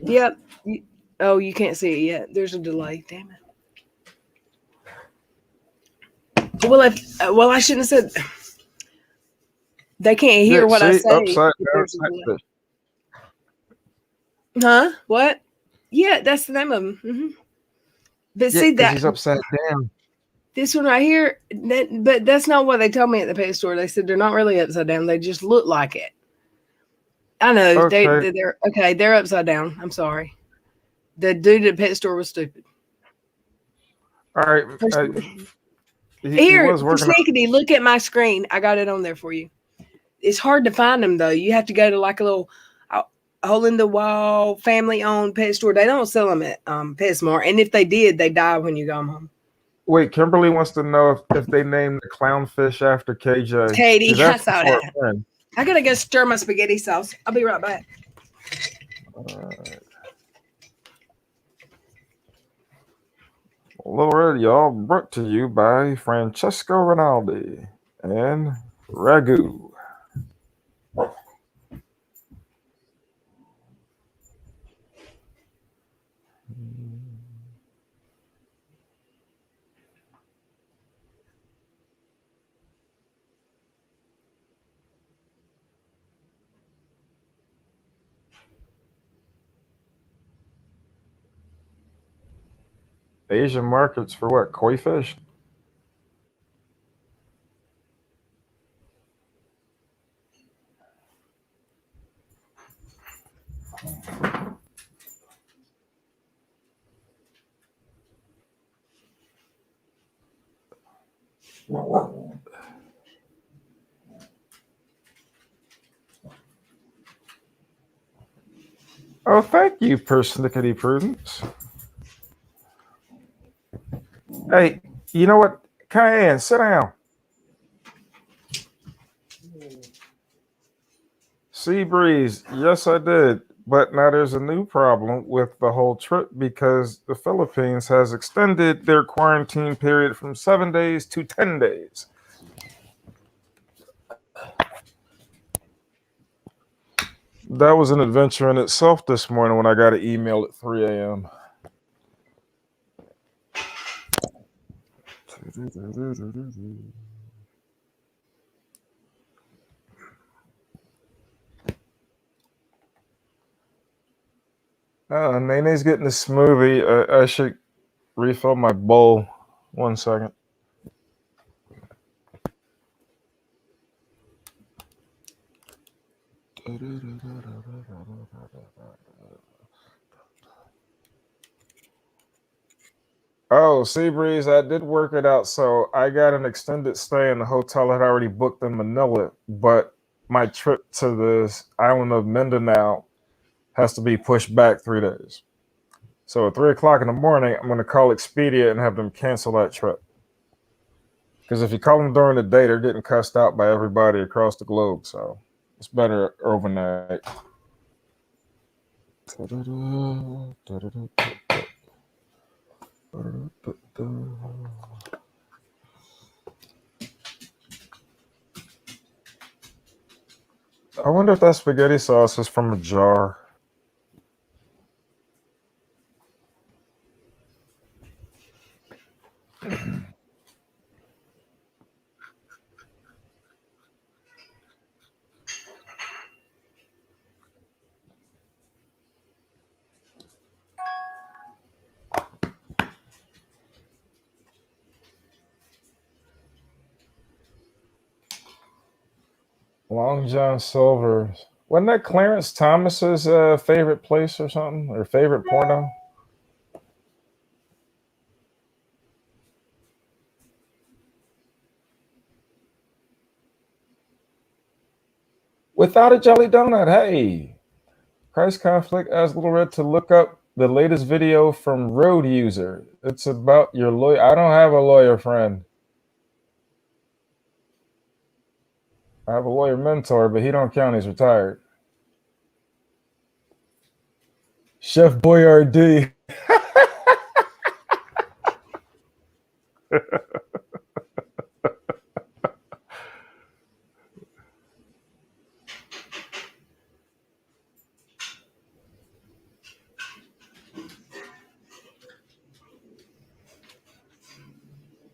Yep. You can't see it yet. There's a delay. Damn it. Well, I shouldn't have said. They can't hear what I say. Upside down. Huh? What? Yeah, that's the name of them. Mm-hmm. But see that he's upside down. This one right here, but that's not what they told me at the pet store. They said they're not really upside down. They just look like it. I know Okay. they're okay. They're upside down. I'm sorry. The dude at the pet store was stupid. All right. He Here, was working. persnickety, look at my screen. I got it on there for you. It's hard to find them though. You have to go to like a little hole in the wall, family owned pet store. They don't sell them at PetSmart, and if they did, they die when you go home. Wait, Kimberly wants to know if they named the clownfish after KJ. Katie, She's I asking saw for a that. friend. I gotta go stir my spaghetti sauce. I'll be right back. Little Red Y'all brought to you by Francesco Rinaldi and Ragu. Asian markets for what? Koi fish? Oh, thank you, Persnickety Prudence. Hey, you know what? Cayenne, sit down. Sea breeze, yes, I did. But now there's a new problem with the whole trip because the Philippines has extended their quarantine period from 7 days to 10 days. That was an adventure in itself this morning when I got an email at 3 a.m. Nene's getting a smoothie. I should refill my bowl. 1 second. Oh, Seabreeze, I did work it out. So I got an extended stay in the hotel I'd already booked in Manila, but my trip to the island of Mindanao has to be pushed back 3 days. So at 3 o'clock in the morning, I'm going to call Expedia and have them cancel that trip. Because if you call them during the day, they're getting cussed out by everybody across the globe. So it's better overnight. I wonder if that spaghetti sauce is from a jar. Long John Silver's. Wasn't that Clarence Thomas's favorite place or something? Or favorite porno? Without a jelly donut, hey. Christ Conflict asked Little Red to look up the latest video from Road User. It's about your lawyer. I don't have a lawyer friend. I have a lawyer mentor, but he don't count. He's retired. Chef Boyardee.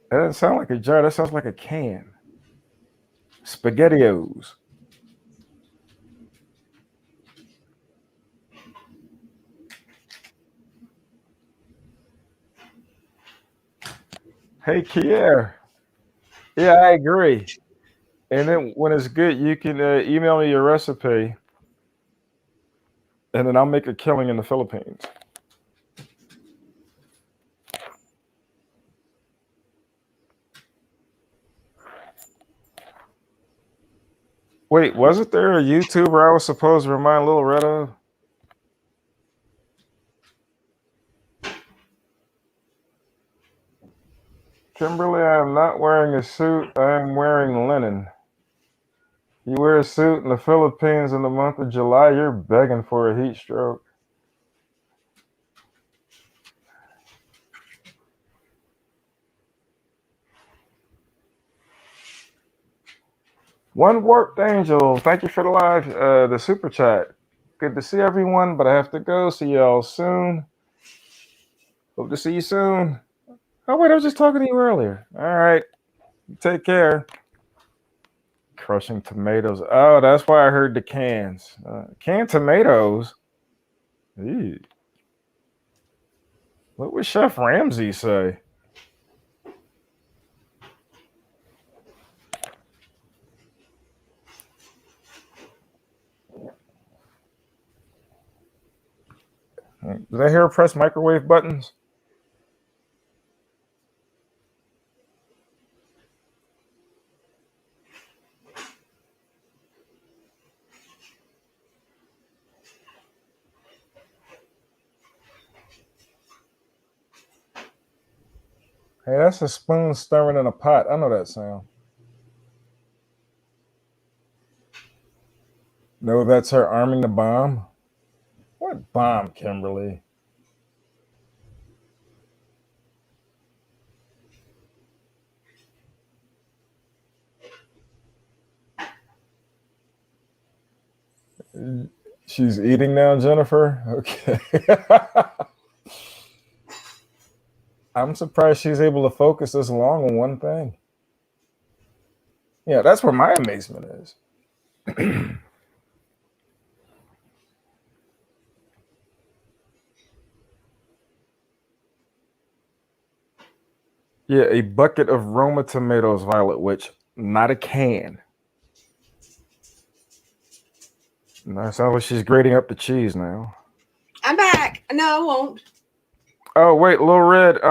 That doesn't sound like a jar. That sounds like a can. SpaghettiOs. Hey, Kier. Yeah, I agree. And then when it's good, you can email me your recipe, and then I'll make a killing in the Philippines. Wait, wasn't there a YouTuber I was supposed to remind Lil Red of? Kimberly, I am not wearing a suit. I am wearing linen. You wear a suit in the Philippines in the month of July, you're begging for a heat stroke. One warped angel, thank you for the super chat. Good to see everyone, but I have to go. See y'all soon. Hope to see you soon. Oh wait, I was just talking to you earlier. All right, take care. Crushing tomatoes. Oh, that's why I heard the cans. Canned tomatoes. Ew. What would Chef Ramsay say? Did I hear her press microwave buttons? Hey, that's a spoon stirring in a pot. I know that sound. No, that's her arming the bomb. What bomb, Kimberly? She's eating now, Jennifer? Okay. I'm surprised she's able to focus this long on one thing. Yeah, that's where my amazement is. Yeah, a bucket of Roma tomatoes, Violet Witch, not a can. No, it sounds like she's grating up the cheese now. I'm back. No, I won't. Oh wait, Lil Red.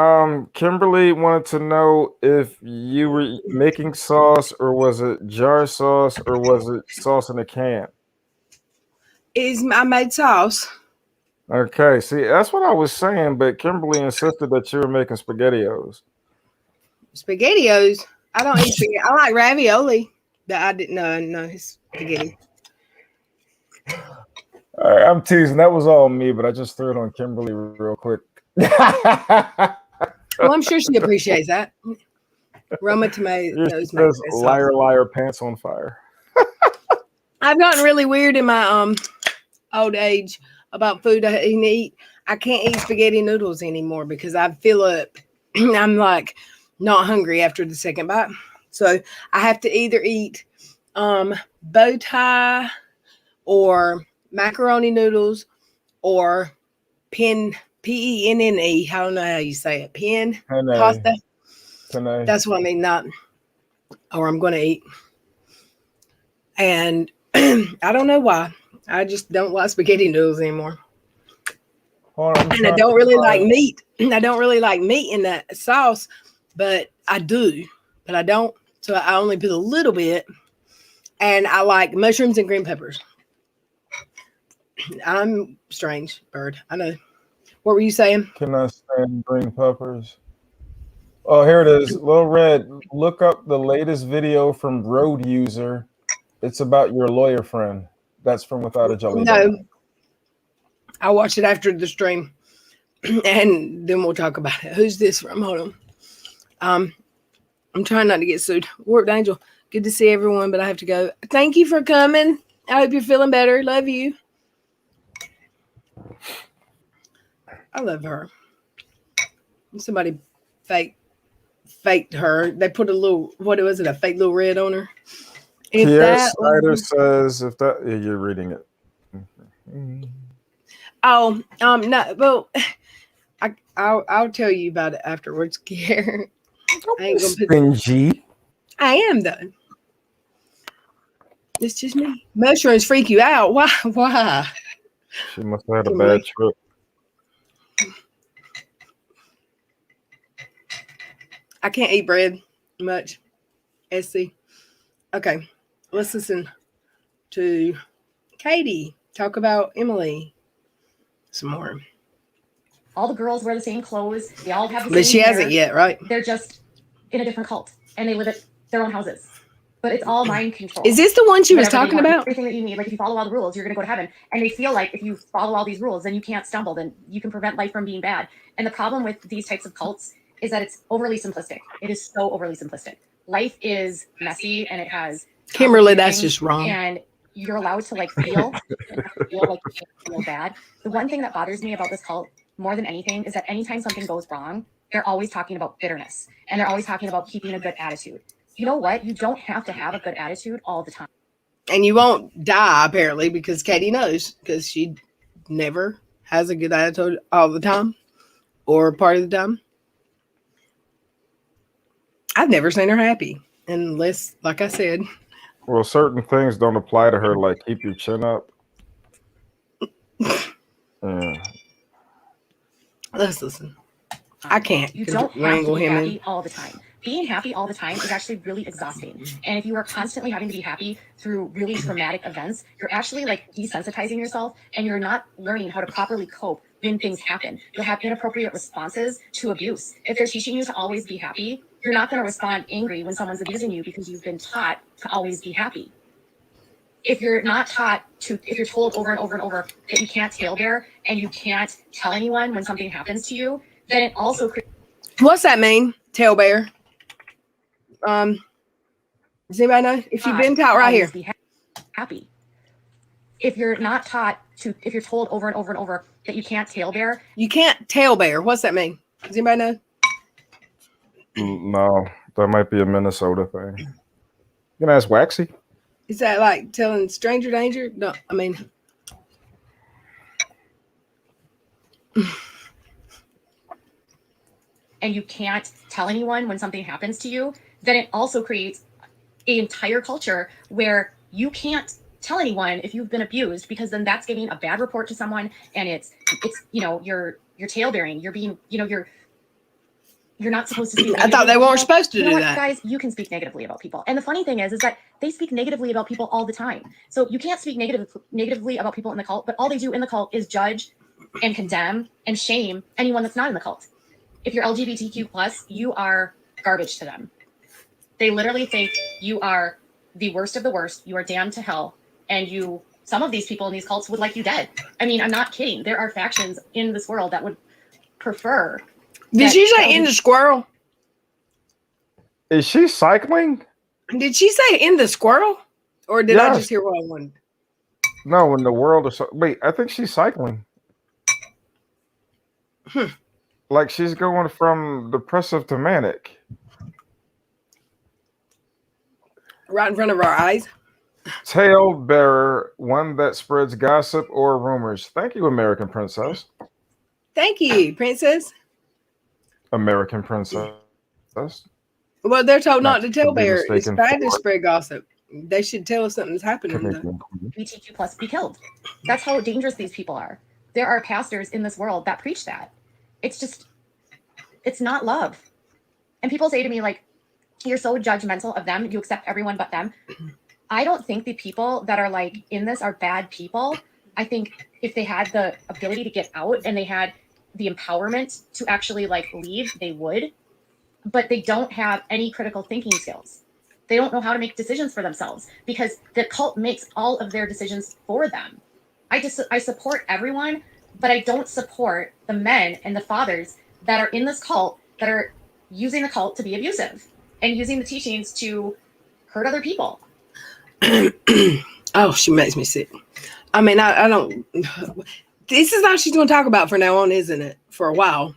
Kimberly wanted to know if you were making sauce, or was it jar sauce, or was it sauce in a can? I made sauce. Okay, see, that's what I was saying, but Kimberly insisted that you were making SpaghettiOs. SpaghettiOs. I don't eat spaghetti. I like ravioli. But I didn't know. No, it's spaghetti. All right, I'm teasing. That was all me, but I just threw it on Kimberly real quick. Well, I'm sure she appreciates that. Roma tomatoes. Says, liar, liar, pants on fire. I've gotten really weird in my old age about food I can eat. I can't eat spaghetti noodles anymore because I fill up. I'm like not hungry after the second bite. So I have to either eat bow tie or macaroni noodles or penne. I don't know how you say it. Penne pasta. Penne. That's what I mean. Not, or I'm going to eat. And I don't know why. I just don't like spaghetti noodles anymore. And I don't really like meat. I don't really like meat in that sauce, but I do. But I don't. So I only put a little bit. And I like mushrooms and green peppers. I'm strange bird. I know. What were you saying? Can I stand green peppers? Oh, here it is. Lil Red, look up the latest video from Road User. It's about your lawyer friend. That's from Without a Jelly. No. I'll watch it after the stream. And then we'll talk about it. Who's this from? Hold on. I'm trying not to get sued. Warped Angel. Good to see everyone, but I have to go. Thank you for coming. I hope you're feeling better. Love you. I love her. Somebody faked her. They put a little, what was it, a fake little red on her? If Pierre Snyder says, if that, yeah, you're reading it. Oh, no, well, I'll tell you about it afterwards, Kier. I ain't gonna put. Stingy. I am though. It's just me. Mushrooms freak you out. Why? Why? She must have had a Kimberly. bad trip. I can't eat bread much. SC. Okay. Let's listen to Katie talk about Emily some more. All the girls wear the same clothes. They all have the But same she hair. hasn't yet, right? They're just in a different cult, and they live at their own houses. But it's all mind control. Is this the one she was Whatever they talking want, about? everything that you need. Like if you follow all the rules, you're going to go to heaven. And they feel like if you follow all these rules, then you can't stumble. Then you can prevent life from being bad. And the problem with these types of cults is that it's overly simplistic. It is so overly simplistic. Life is messy, and it has Kimberly, that's things, just wrong. and you're allowed to like feel like you feel bad. The one thing that bothers me about this cult more than anything is that anytime something goes wrong, they're always talking about bitterness, and they're always talking about keeping a good attitude. You know what? You don't have to have a good attitude all the time. And you won't die, apparently, because Katie knows, because she never has a good attitude all the time or part of the time. I've never seen her happy, unless, like I said, Well, certain things don't apply to her, like keep your chin up. let's listen. I can't You don't have to wrangle be him in. happy all the time. Being happy all the time is actually really exhausting. And if you are constantly having to be happy through really traumatic events, you're actually like desensitizing yourself, and you're not learning how to properly cope when things happen. You'll have inappropriate responses to abuse. If they're teaching you to always be happy, you're not going to respond angry when someone's abusing you because you've been taught to always be happy. If you're not taught to, if you're told over and over and over that you can't tail bear and you can't tell anyone when something happens to you, then it also creates. What's that mean? Tail bear. Does anybody know? If you've been taught right here. Be happy. If you're not taught to, if you're told over and over and over that you can't tail bear. You can't tail bear. What's that mean? Does anybody know? No, that might be a Minnesota thing. You can ask Waxy. Is that like telling stranger danger? No, I mean. And you can't tell anyone when something happens to you, then it also creates an entire culture where you can't tell anyone if you've been abused, because then that's giving a bad report to someone, and it's you know, you're tail bearing, you're being, you know, you're not supposed to speak. I thought they weren't supposed to do what, that. Guys, you can speak negatively about people. And the funny thing is that they speak negatively about people all the time. So you can't speak negatively about people in the cult, but all they do in the cult is judge and condemn and shame anyone that's not in the cult. If you're LGBTQ+, you are garbage to them. They literally think you are the worst of the worst. You are damned to hell. And some of these people in these cults would like you dead. I mean, I'm not kidding. There are factions in this world that would prefer. Did she say in the squirrel? Is she cycling? Did she say in the squirrel? Or did I just hear what I wanted? No, in the world of... Wait, I think she's cycling. Like she's going from depressive to manic. Right in front of our eyes. Tale bearer, one that spreads gossip or rumors. Thank you, American Princess. Thank you, Princess. American Princess. Well, they're told not to tell be bear. It's mistaken bad to for- spread gossip. They should tell us something's happening. LGBTQ+ be killed. That's how dangerous these people are. There are pastors in this world that preach that. It's just, it's not love. And people say to me, like, you're so judgmental of them. You accept everyone but them. I don't think the people that are like in this are bad people. I think if they had the ability to get out and they had the empowerment to actually like leave, they would. But they don't have any critical thinking skills. They don't know how to make decisions for themselves because the cult makes all of their decisions for them. I support everyone, but I don't support the men and the fathers that are in this cult that are using the cult to be abusive and using the teachings to hurt other people. Oh, she makes me sick. I mean, I don't. This is all she's going to talk about from now on, isn't it? For a while.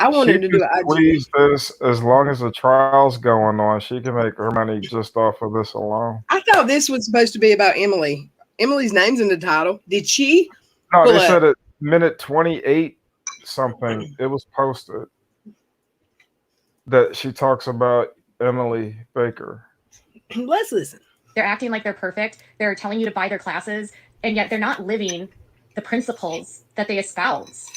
I want her to do it. Please, this as long as the trial's going on, she can make her money just off of this alone. I thought this was supposed to be about Emily. Emily's name's in the title. Did she? No, they said at minute 28 something. It was posted. that she talks about Emily Baker. Let's listen. They're acting like they're perfect. They're telling you to buy their classes, and yet they're not living the principles that they espouse.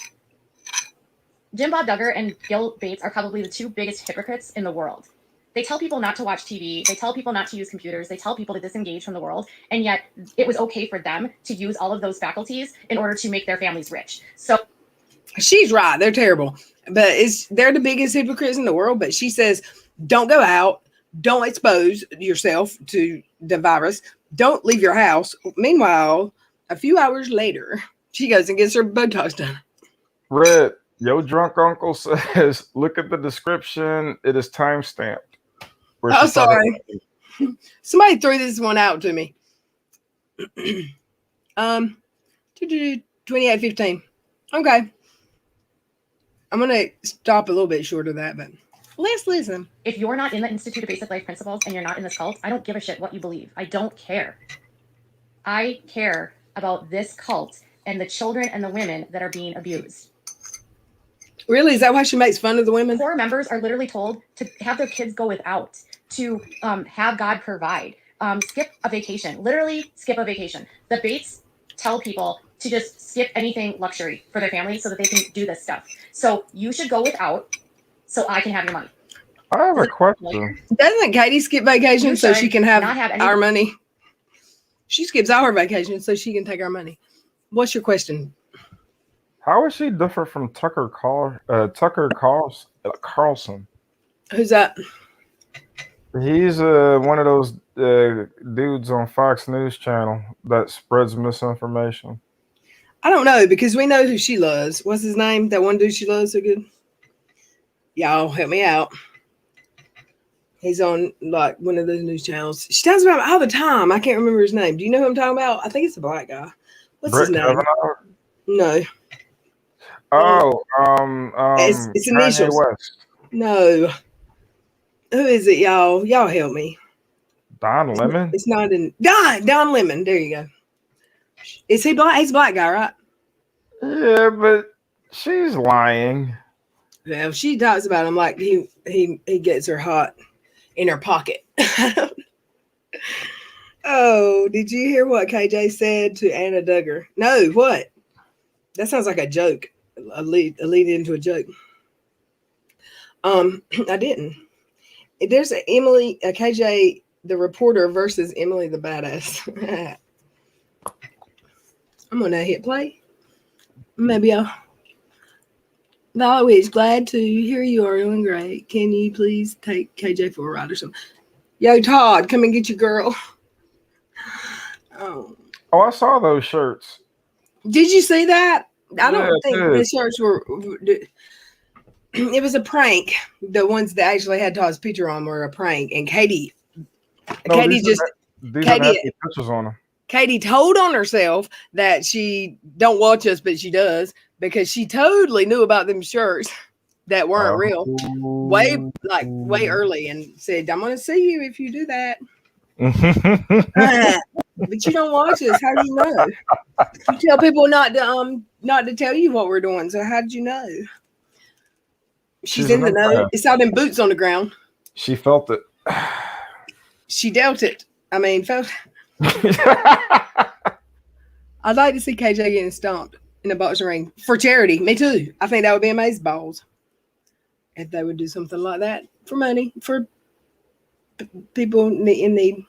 Jim Bob Duggar and Gil Bates are probably the two biggest hypocrites in the world. They tell people not to watch TV. They tell people not to use computers. They tell people to disengage from the world. And yet it was okay for them to use all of those faculties in order to make their families rich. So she's right. They're terrible. But they're the biggest hypocrites in the world. But she says, don't go out. Don't expose yourself to the virus. Don't leave your house. Meanwhile, a few hours later, she goes and gets her Botox done. Red, your drunk uncle says, look at the description. It is timestamped. Oh, sorry. Somebody threw this one out to me. 28:15. Okay. I'm going to stop a little bit short of that, but let's listen. If you're not in the Institute of Basic Life Principles and you're not in this cult, I don't give a shit what you believe. I don't care. I care about this cult and the children and the women that are being abused. Really? Is that why she makes fun of the women? Core members are literally told to have their kids go without, to have God provide, skip a vacation, literally skip a vacation. The Bates tell people to just skip anything luxury for their family so that they can do this stuff. So you should go without so I can have your money. I have a question. Doesn't Katie skip vacation so she can have any our money? She skips all her vacations so she can take our money. What's your question? How is she different from Tucker Carlson? Who's that? He's one of those dudes on Fox News Channel that spreads misinformation. I don't know, because we know who she loves. What's his name? That one dude she loves so good? Y'all help me out. He's on like one of those news channels. She talks about him all the time. I can't remember his name. Do you know who I'm talking about? I think it's a black guy. What's his name? Kavanaugh? No. Oh, it's initials. West. No. Who is it, y'all? Y'all help me. Don Lemon? It's not in Don Lemon. There you go. Is he black? He's a black guy, right? Yeah, but she's lying. Well, she talks about him like he gets her hot in her pocket. Oh, did you hear what KJ said to Anna Duggar? No, what? That sounds like a joke. A lead into a joke. I didn't. There's a KJ the reporter versus Emily the badass. I'm gonna hit play. Maybe I'll always glad to hear you are doing great. Can you please take KJ for a ride or something? Yo, Todd, come and get your girl. Oh, I saw those shirts. Did you see that? I don't think the shirts were. It was a prank. The ones that actually had Todd's picture on were a prank, and Katie these have pictures on them. Katie told on herself that she don't watch us, but she does, because she totally knew about them shirts that weren't real way early, and said, "I'm going to see you if you do that." But you don't watch us. How do you know? You tell people not to tell you what we're doing. So how did you know? She's in the know. It's out in boots on the ground. She felt it. She dealt it. I mean, felt. I'd like to see KJ getting stomped in a boxing ring for charity. Me too. I think that would be amazing balls if they would do something like that for money, for people in need.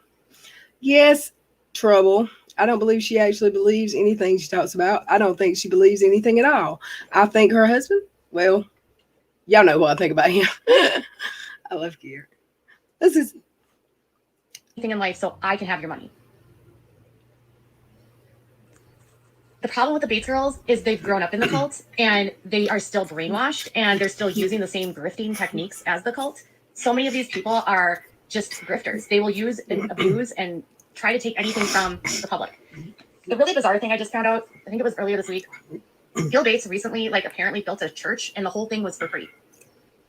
Yes, Trouble. I don't believe she actually believes anything she talks about. I don't think she believes anything at all. I think her husband, well, y'all know what I think about him. I love Gear. This is anything in life so I can have your money. The problem with the Bates girls is they've grown up in the cult and they are still brainwashed and they're still using the same grifting techniques as the cult. So many of these people are just grifters. They will use and abuse and try to take anything from the public. The really bizarre thing I just found out, I think it was earlier this week, Gil Bates recently apparently built a church and the whole thing was for free.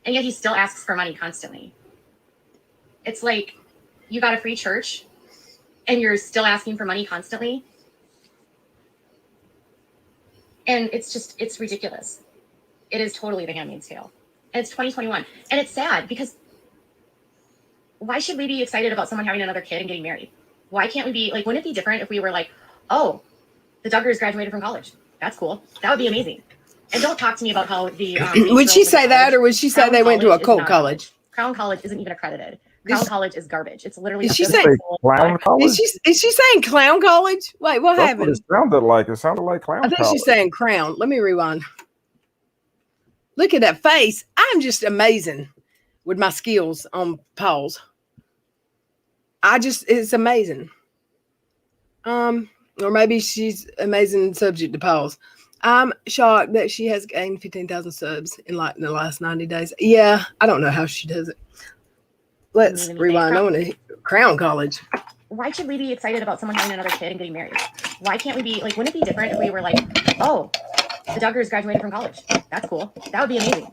And yet he still asks for money constantly. It's like, you got a free church and you're still asking for money constantly. And it's ridiculous. It is totally The Handmaid's Tale. And it's 2021. And it's sad because why should we be excited about someone having another kid and getting married? Why can't we be like, wouldn't it be different if we were like, oh, the Duggars graduated from college? That's cool. That would be amazing. And don't talk to me about how the would she say that, or would she say they went to a cult college? Crown College isn't even accredited. Crown College is garbage. It's literally. Is she saying clown college? Is she saying clown college? Wait, what That's happened? what it sounded like. It sounded like clown I think college. she's saying crown. Let me rewind. Look at that face. I'm just amazing with my skills on pause. It's amazing. Or maybe she's amazing subject to pause. I'm shocked that she has gained 15,000 subs in the last 90 days. Yeah, I don't know how she does it. Let's rewind. I want to Crown College. Why should we be excited about someone having another kid and getting married? Why can't we be like, wouldn't it be different if we were like, oh, the Duggars graduated from college? That's cool. That would be amazing.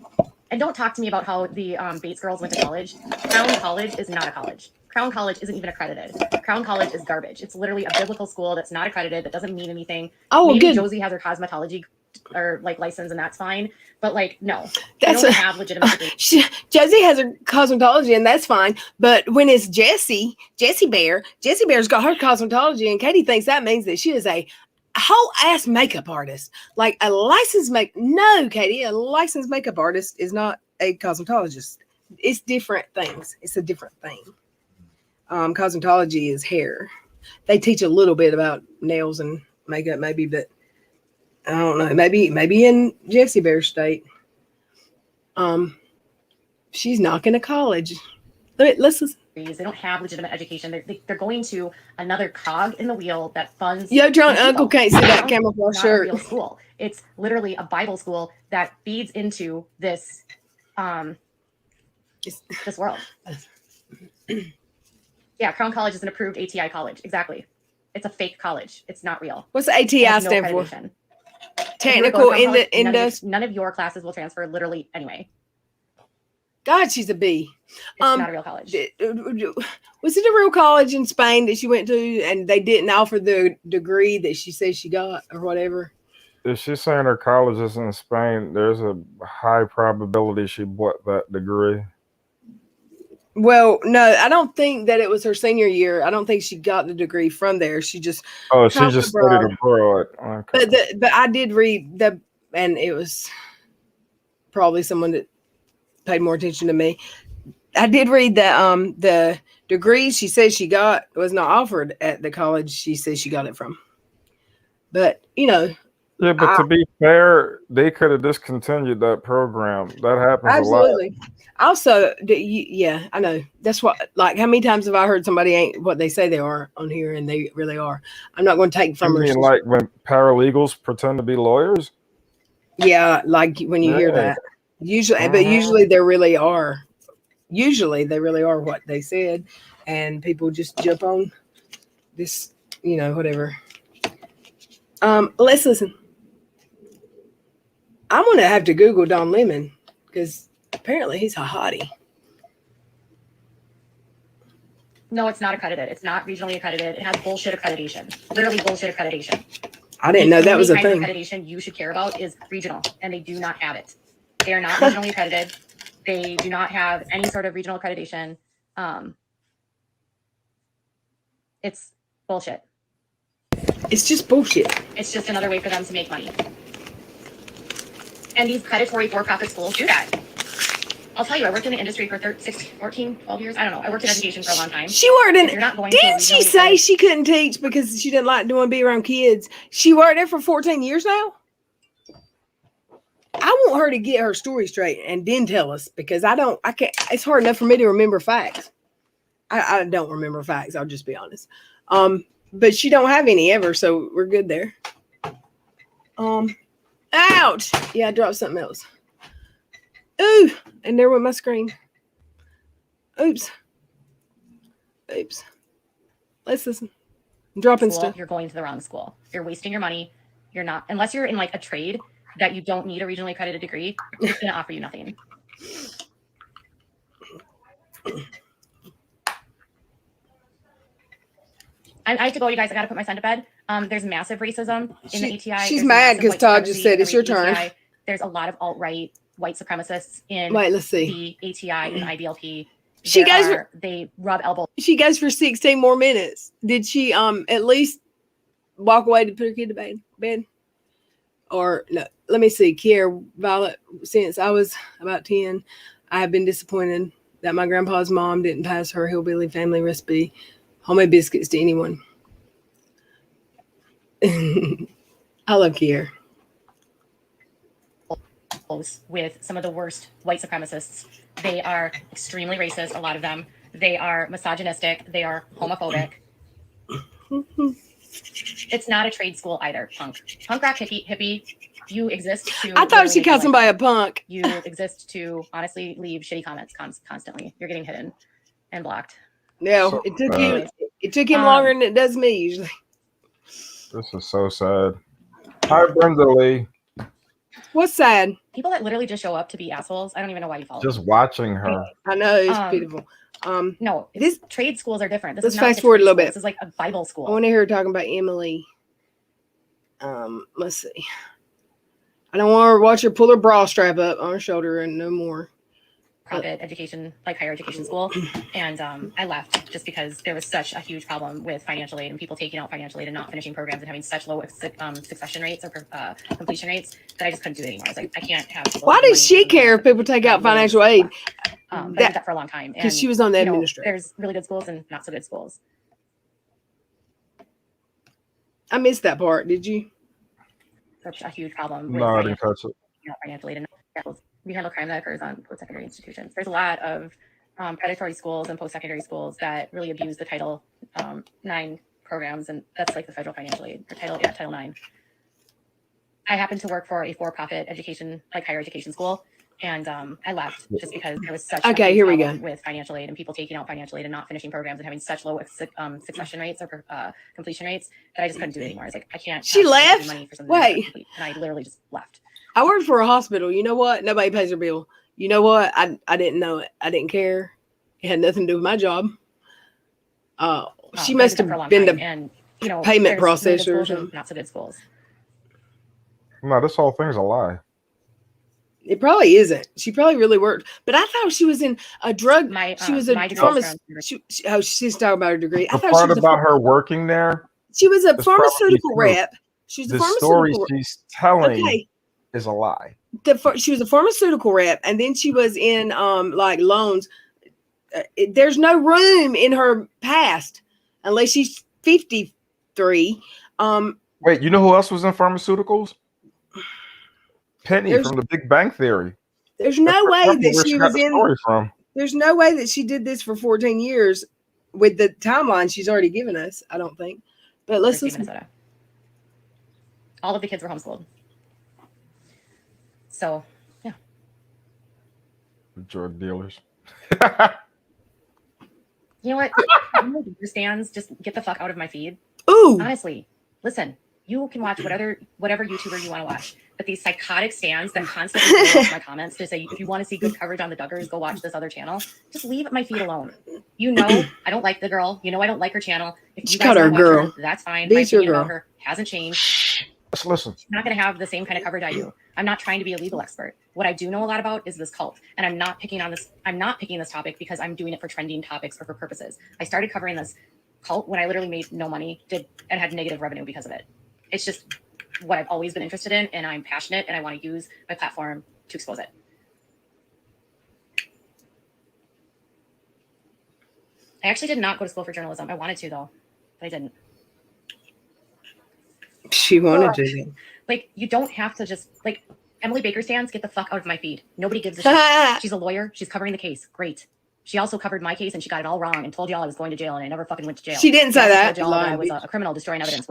And don't talk to me about how the Bates girls went to college. Crown College is not a college. Crown College isn't even accredited. Crown College is garbage. It's literally a biblical school that's not accredited, that doesn't mean anything. Oh, maybe good. Josie has her cosmetology or like license, and that's fine. But like, no, they don't have legitimate degrees. Josie has her cosmetology, and that's fine. But when it's Jessie Bear's got her cosmetology, and Katie thinks that means that she is a whole ass makeup artist, like a licensed No, Katie, a licensed makeup artist is not a cosmetologist. It's different things. It's a different thing. Cosmetology is hair. They teach a little bit about nails and makeup, maybe, but I don't know. Maybe in Jessie Bear's state. She's not going to college. Let's listen. They don't have legitimate education. They're going to another cog in the wheel that funds. Yo, drunk uncle can't see that camouflage shirt. Not a real school. It's literally a Bible school that feeds into this this world. Yeah, Crown College is an approved ATI college. Exactly. It's a fake college. It's not real. What's the ATI stand for? Technical in the industry. None of your classes will transfer literally anyway. God, she's a B. It's not a real college. Was it a real college in Spain that she went to, and they didn't offer the degree that she said she got or whatever? If she's saying her college is in Spain, there's a high probability she bought that degree. Well, no, I don't think that it was her senior year. I don't think she got the degree from there. She just studied abroad. Okay. But I did read and it was probably someone that paid more attention to me. I did read that the degree she says she got was not offered at the college she says she got it from. But yeah, but to be fair, they could have discontinued that program. That happens absolutely. a lot. Also, yeah, I know. That's what, like, how many times have I heard somebody ain't what they say they are on here, and they really are? I'm not going to take from her. You mean like when paralegals pretend to be lawyers? Yeah, like when you hear that. Usually they really are. Usually they really are what they said, and people just jump on this, whatever. Let's listen. I'm going to have to Google Don Lemon because apparently he's a hottie. No, it's not accredited. It's not regionally accredited. It has bullshit accreditation. Literally bullshit accreditation. I didn't know that was a thing. The accreditation you should care about is regional, and they do not have it. They are not regionally accredited. They do not have any sort of regional accreditation. It's bullshit. It's just bullshit. It's just another way for them to make money. And these predatory for-profit schools do that. I'll tell you, I worked in the industry for 12 years. I don't know. I worked in education for a long time. She worked in Didn't she say she couldn't teach because she didn't like be around kids? She worked there for 14 years now? I want her to get her story straight and then tell us, because I can't. It's hard enough for me to remember facts. I don't remember facts. I'll just be honest. But she don't have any ever, so we're good there. Ouch! Yeah, I dropped something else. Ooh, and there went my screen. Oops. Let's listen. I'm dropping stuff. You're going to the wrong school. You're wasting your money. You're not, unless you're in like a trade that you don't need a regionally accredited degree, it's going to offer you nothing. I have to go, you guys. I got to put my son to bed. There's massive racism in the ATI. She's mad because Todd just said it's your turn. There's a lot of alt-right white supremacists in Wait, let's see. the ATI and IBLP. They rub elbows. She goes for 16 more minutes. Did she at least walk away to put her kid to bed? Or no? Let me see. Kiera Violet, since I was about 10, I have been disappointed that my grandpa's mom didn't pass her hillbilly family recipe homemade biscuits to anyone. I love Kiera. With some of the worst white supremacists. They are extremely racist, a lot of them. They are misogynistic. They are homophobic. It's not a trade school either, punk. Punk rock hippie, you exist to... I thought she called somebody a punk. You exist to honestly leave shitty comments constantly. You're getting hidden and blocked. Yeah, So, it took him longer than it does me usually. This is so sad. Hi, Brenda Lee. What's sad? People that literally just show up to be assholes. I don't even know why you follow. Just watching her. I know, it's beautiful. No, trade schools are different. Let's fast forward a little bit. This is like a Bible school. I want to hear her talking about Emily. Let's see. I don't want her to watch her pull her bra strap up on her shoulder and no more. Private education, like higher education school, and I left just because there was such a huge problem with financial aid and people taking out financial aid and not finishing programs and having such low succession rates or completion rates that I just couldn't do it anymore. I was like, I can't have. Why does she care if people take out financial aid? I did that for a long time because she was on the administrator. There's really good schools and not so good schools. I missed that part. Did you? Such a huge problem. With No, I didn't catch it. Financial aid and we handle crime that occurs on post-secondary institutions. There's a lot of predatory schools and post-secondary schools that really abuse the Title IX programs, and that's like the federal financial aid or Title IX. I happened to work for a for-profit education, like higher education school, and I left just because there was such okay. Here we go with financial aid and people taking out financial aid and not finishing programs and having such low succession rates or completion rates that I just couldn't do it anymore. I was like, I can't. She left. Money for Wait, and I literally just left. I worked for a hospital. You know what? Nobody pays their bill. You know what? I didn't know it. I didn't care. It had nothing to do with my job. She must have been the payment processor or something. Not so good schools. No, this whole thing's a lie. It probably isn't. She probably really worked. But I thought she was in a drug. She was a pharmacist. She's talking about her degree. The part about her working there. She was a pharmaceutical rep. She's a pharmaceutical. The story she's telling is a lie. She was a pharmaceutical rep, and then she was in like loans. There's no room in her past unless she's 53. Wait, you know who else was in pharmaceuticals? Penny from the Big Bang Theory. There's no way that she was in. From. There's no way that she did this for 14 years with the timeline she's already given us. I don't think. But let's listen. Minnesota. All of the kids were homeschooled. So, yeah. Drug dealers. You know what? Stands, just get the fuck out of my feed. Ooh. Honestly, listen. You can watch whatever YouTuber you want to watch, but these psychotic stands that constantly blow up my comments to say, if you want to see good coverage on the Duggars, go watch this other channel. Just leave my feed alone. You know I don't like the girl. You know I don't like her channel. If you guys want to watch her, that's fine. My opinion about her hasn't changed. Let's listen. She's not going to have the same kind of coverage I do. I'm not trying to be a legal expert. What I do know a lot about is this cult, and I'm not picking this topic because I'm doing it for trending topics or for purposes. I started covering this cult when I literally made no money, and had negative revenue because of it. It's just what I've always been interested in, and I'm passionate, and I want to use my platform to expose it. I actually did not go to school for journalism. I wanted to, though, but I didn't. She wanted to. Like, you don't have to just, like, Emily Baker stands, get the fuck out of my feed. Nobody gives a shit. She's a lawyer. She's covering the case. Great. She also covered my case, and she got it all wrong and told y'all I was going to jail, and I never fucking went to jail. She didn't say that. Told y'all that I was a criminal destroying evidence.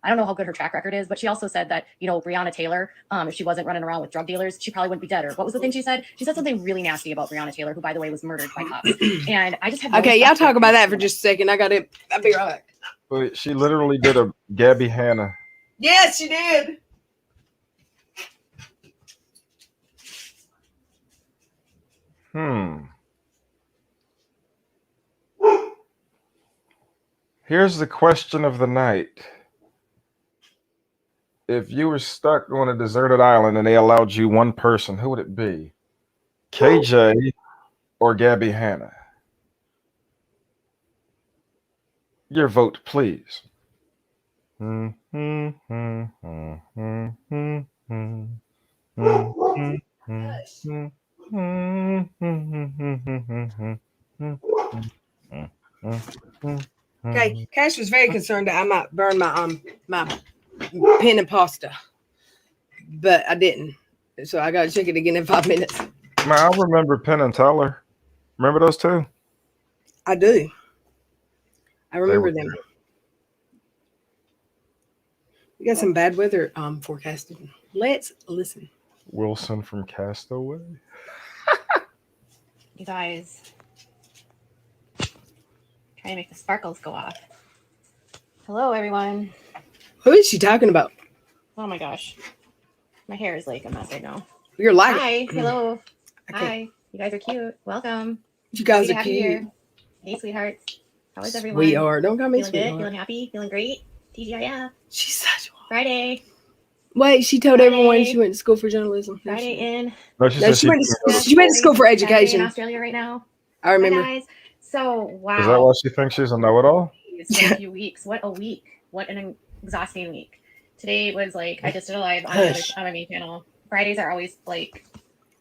I don't know how good her track record is, but she also said that, you know, Breonna Taylor, if she wasn't running around with drug dealers, she probably wouldn't be dead. Or what was the thing she said? She said something really nasty about Breonna Taylor, who, by the way, was murdered by cops. And I just had okay, y'all talk about that for just a second. I'll be right back. But she literally did a Gabby Hanna. Yes, she did. Here's the question of the night. If you were stuck on a deserted island and they allowed you one person, who would it be? KJ or Gabby Hanna? Your vote, please. Okay, Cash was very concerned that I might burn my pen and pasta, but I didn't. So I got to check it again in 5 minutes. Man, I remember Penn and Teller. Remember those two? I do. I They remember were them. good. We got some bad weather forecasted. Let's listen. Wilson from Castaway. You guys, trying to make the sparkles go off. Hello, everyone. Who is she talking about? Oh my gosh, my hair is like a mess right now. You're like, Hi, hello. Okay. Hi, you guys are cute. Welcome. You guys Happy to are have you cute. here. Hey, sweethearts. How is everyone? Sweetheart. Don't call me Feeling good? sweetheart. Feeling happy? Feeling great? TGIF. She's such a... Friday. Wait, she told everyone Friday. she went to school for journalism. Friday in. No, she No, said she went to school. Yes, She went to school for Saturday in education. Australia right now. I Hi, remember. guys. So, wow. Is that why she thinks she's a know-it-all? It's been a few weeks. What a week. What an exhausting week. Today was like, I just did a live on, on my main channel. Fridays are always like...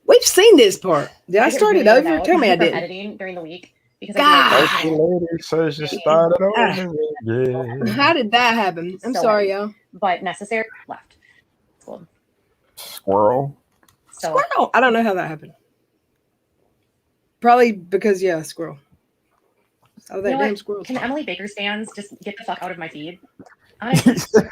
We've seen this part. Did I start it really over? out Tell me I from didn't. editing during the week. Because God. Like the lady says you started over again. How did that happen? I'm So sorry, y'all. But necessary left. Cool. Squirrel. So Squirrel. I don't know how that happened. Probably because, yeah, squirrel. Oh, that You know damn what? squirrel. Can Emily Baker stands just get the fuck out of my feed? Honestly,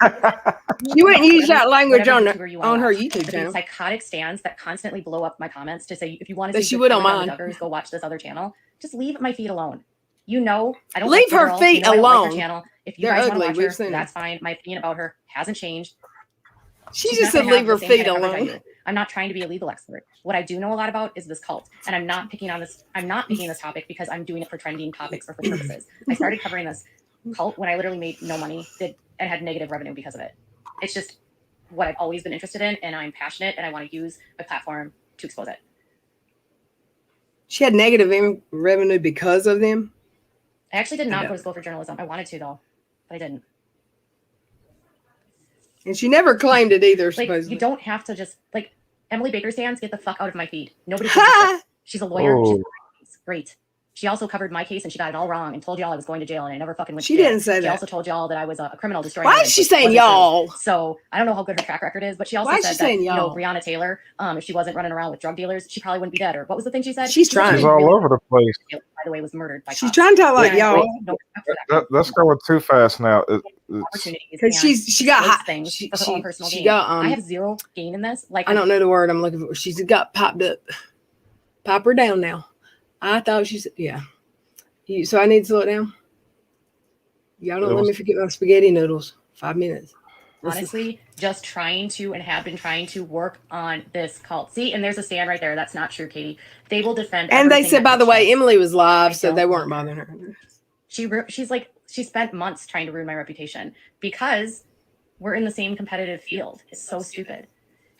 You wouldn't use that language whatever on YouTuber you wanna on her watch. YouTube But these channel. psychotic stands that constantly blow up my comments to say, if you want to That see she good would on content mine. the Duggars, go watch this other channel. Just leave my feed alone. You know, I don't Leave like her girl. feet you know I don't like alone. her channel. If you They're guys want ugly. to watch We've her, seen that's fine. My opinion about her hasn't changed. She She's just not said gonna leave have her the same feet kind of coverage I alone. do. I'm not trying to be a legal expert. What I do know a lot about is this cult, and I'm not picking on this. I'm not picking this topic because I'm doing it for trending topics or for purposes. I started covering this cult when I literally made no money, and had negative revenue because of it. It's just what I've always been interested in, and I'm passionate, and I want to use my platform to expose it. She had negative revenue because of them. I actually did not go to school for journalism. I wanted to though, but I didn't. And she never claimed it either, Like, supposedly. you don't have to just, like, Emily Baker stands, get the fuck out of my feed. Nobody gives a shit. She's a lawyer. Oh. She's great. She also covered my case and she got it all wrong and told y'all I was going to jail and I never fucking went She to jail. didn't say She that. also told y'all that I was a criminal destroying Why is evidence, she which saying wasn't true. y'all? So I don't know how good her track record is, but she also Why is said she that, saying you know, y'all? Breonna Taylor, if she wasn't running around with drug dealers, she probably wouldn't be dead. Or what was the thing she said? She's trying. She's all over the place. By the way, was murdered by She's cops. trying to talk like And I y'all. have no respect for that. Let's go with too fast now. Opportunities Because and she got exploits hot. things She for her own personal gain. got I have zero gain in this. Like, I don't know the word I'm looking for. She's got popped up. Pop her down now. I thought she said, yeah. So I need to slow it down. Y'all don't let me forget my spaghetti noodles. 5 minutes. honestly, just trying to and have been trying to work on this cult. See, and there's a stand right there. That's not true, Katie. They will defend. And they everything said, that by the touches way, us. Emily was live, so don't they weren't want bothering her. She's like, she spent months trying to ruin my reputation because we're in the same competitive field. It's so stupid.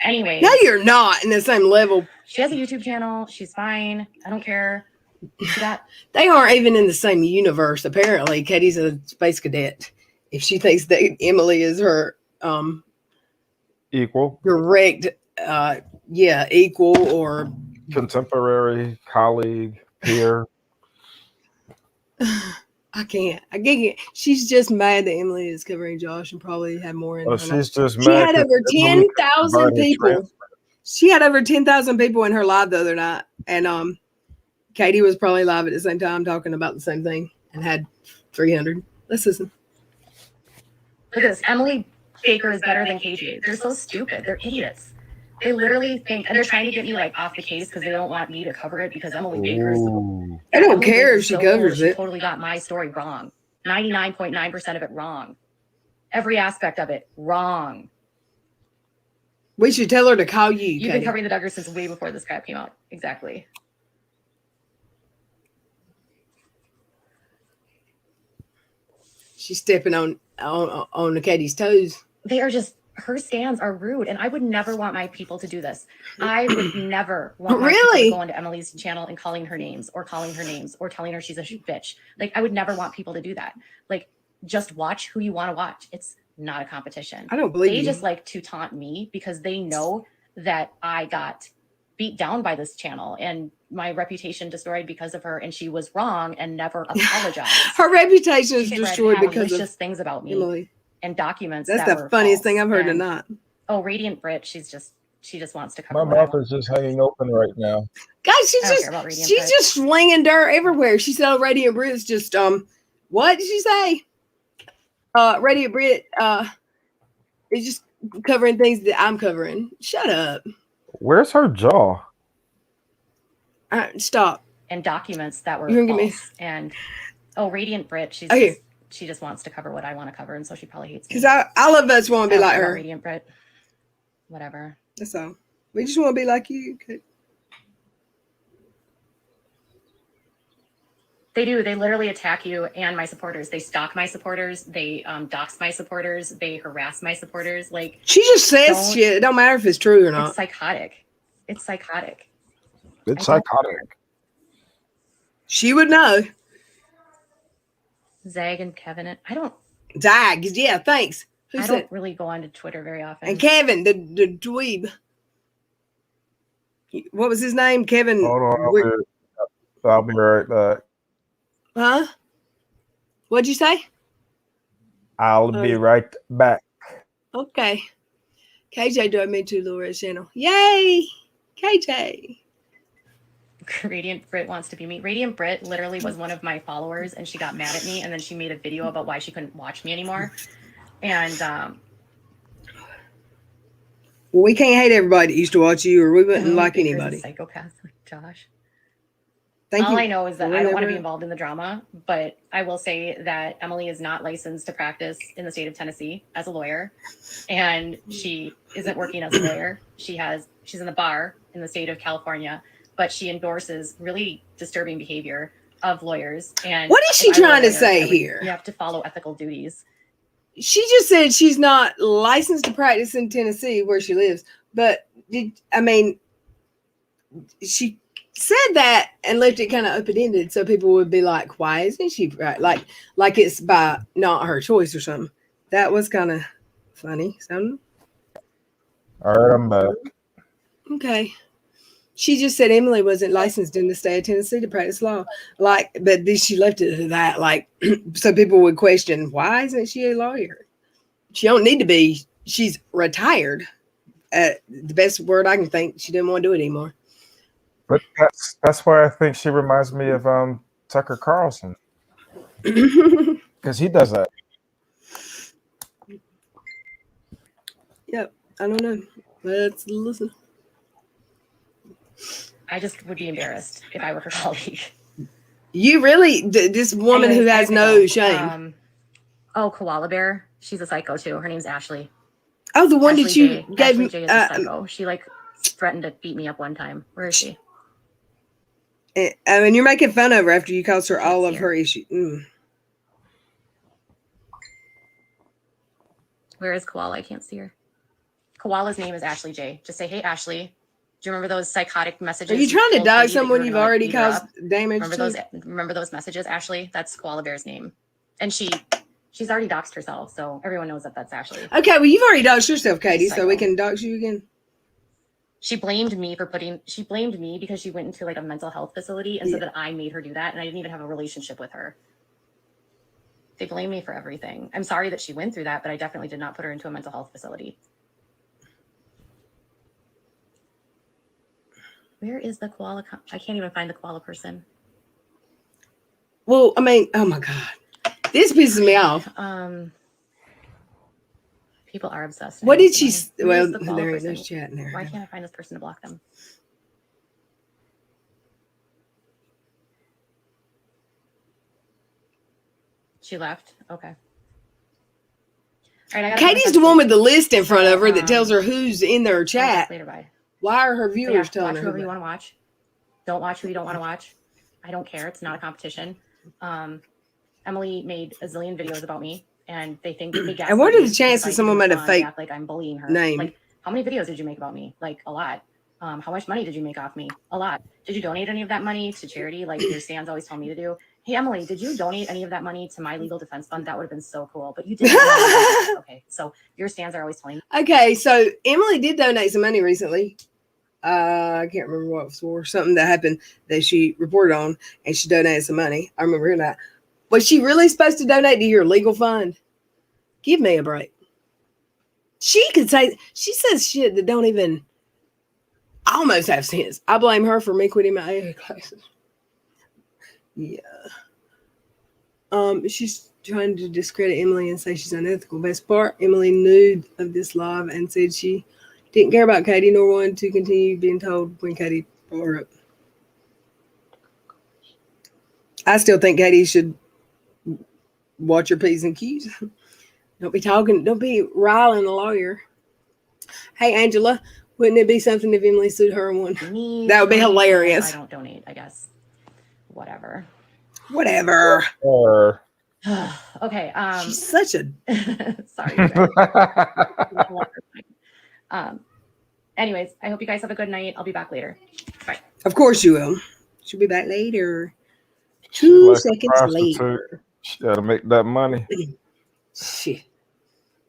Anyway, No, you're not in the same level. she has a YouTube channel. She's fine. I don't care. She got They aren't even in the same universe, apparently. Katie's a space cadet. If she thinks that Emily is her Equal, direct, equal or contemporary, colleague, peer. I can't. She's just mad that Emily is covering Josh and probably had more in Oh, her. she's just She mad. had 'cause over Emily 10,000 provided people. transfer. She had over 10,000 people in her live the other night. And Katie was probably live at the same time talking about the same thing and had 300. Let's listen. look at this. Emily Baker is better than KJ. They're so stupid. They're idiots. They literally think, and they're trying to get me like off the case because they don't want me to cover it because Emily Baker's. Ooh. I don't Emily care Baker's if she so covers She it. totally got my story wrong. 99.9% of it wrong. Every aspect of it wrong. We should tell her to call you, You've Katie. been covering the Duggars since way before this crap came out. Exactly. She's stepping on Katie's toes. They are just her scans are rude, and I would never want my people to do this. I would never want my Really? people to go onto Emily's channel and calling her names or telling her she's a bitch. Like, I would never want people to do that. Like, just watch who you want to watch. It's not a competition. I don't believe They you. just like to taunt me because they know that I got beat down by this channel and my reputation destroyed because of her, and she was wrong and never apologized. Her reputation is She read destroyed because malicious of things about me Emily. and documents. That's that the were funniest false. thing I've heard And, tonight. oh, Radiant Brit, she just wants to cover My what I mouth want. is just hanging open right now. Guys, I don't care about Radiant she's Brit. just slinging dirt everywhere. She said, "Radiant Brit's just what did she say? Radiant Brit is just covering things that I'm covering." Shut up. Where's her jaw? Stop. And documents that were You gonna give me- false. And oh, Radiant Brit, she just wants to cover what I want to cover, and so she probably hates me. Because all of us want to be I don't like care about her. Radiant Brit. Whatever. That's all. We just want to be like you. Okay. They do. They literally attack you and my supporters. They stalk my supporters. They dox my supporters. They harass my supporters. Like, She just says shit. It don't matter if it's true or not. it's psychotic. It's psychotic. It's psychotic. She would know. Zag and Kevin. I don't Zag. Yeah, thanks. Who I said? don't really go onto Twitter very often. And Kevin, the dweeb. What was his name? Kevin. Hold on. I'll be right back. Huh? What'd you say? I'll be right back. Okay. KJ joined me to LilRed's channel. Yay! KJ. Radiant Brit wants to be me. Radiant Brit literally was one of my followers, and she got mad at me, and then she made a video about why she couldn't watch me anymore. And well, we can't hate everybody that used to watch you, or we wouldn't like anybody. Psychopath like Josh. Thank All you. I know is that I don't want to be involved in the drama, but I will say that Emily is not licensed to practice in the state of Tennessee as a lawyer, and she isn't working as a lawyer. She's in the bar in the state of California, but she endorses really disturbing behavior of lawyers. And what is she trying to say here? You have to follow ethical duties. She just said she's not licensed to practice in Tennessee where she lives, but she said that and left it kind of open-ended, so people would be like, why isn't she right? Like it's by not her choice or something. That was kind of funny. So, all right, I'm back. Okay. She just said Emily wasn't licensed in the state of Tennessee to practice law. But then she left it to that, so people would question, why isn't she a lawyer? She don't need to be. She's retired. The best word I can think. She didn't want to do it anymore. But that's why I think she reminds me of Tucker Carlson, because he does that. Yep, I don't know. Let's listen. I just would be embarrassed if I were her colleague. You really, this woman who has no shame. Koala Bear. She's a psycho too. Her name's Ashley. Oh, the one Ashley that you J. gave Ashley me. J is a psycho. She threatened to beat me up one time. Where is she? You're making fun of her after you caused her all of her issues. Where is Koala? I can't see her. Koala's name is Ashley J. Just say, hey, Ashley. Do you remember those psychotic messages? Are you trying to dog someone you've already caused damage to? Remember those messages, Ashley? That's Koala Bear's name. And she's already doxed herself, so everyone knows that that's Ashley. Okay, well, you've already doxed yourself, Katie, so we can dox you again. She blamed me because she went into a mental health facility and said that I made her do that, and I didn't even have a relationship with her. They blame me for everything. I'm sorry that she went through that, but I definitely did not put her into a mental health facility. Where is the koala? I can't even find the koala person. Well, oh my God. This pisses me off. People are obsessed. What did she... Well, there's chat in there. Why can't I find this person to block them? She left? Okay. All right, Katie's the one with the list in front of her that tells her who's in their chat. Later, bye. Why are her viewers telling her? Watch whoever you want to watch. Don't watch who you don't want to watch. I don't care. It's not a competition. Emily made a zillion videos about me, and they think they gaslight And what are me the chances if I someone even made a respond, they fake act like I'm bullying her. name? Like, how many videos did you make about me? Like, a lot. How much money did you make off me? A lot. Did you donate any of that money to charity like your stands always tell me to do? Hey, Emily, did you donate any of that money to my legal defense fund? That would have been so cool. But you didn't. Okay, so your stands are always telling me. Okay, so Emily did donate some money recently. I can't remember what it was for. Something that happened that she reported on, and she donated some money. I remember hearing that. Was she really supposed to donate to your legal fund? Give me a break. She says shit that don't even almost have sense. I blame her for me quitting my AA classes. Yeah. She's trying to discredit Emily and say she's unethical. Best part, Emily knew of this live and said she didn't care about Katie nor wanted to continue being told when Katie brought her up. I still think Katie should watch your P's and Q's. Don't be riling the lawyer. Hey, Angela, wouldn't it be something if Emily sued her and won? That would be hilarious. I don't donate, I guess. Whatever. Okay. She's such a sorry. Anyways, I hope you guys have a good night. I'll be back later. Bye. Of course you will. She'll be back later. 2 seconds later. She got to make that money. Shit.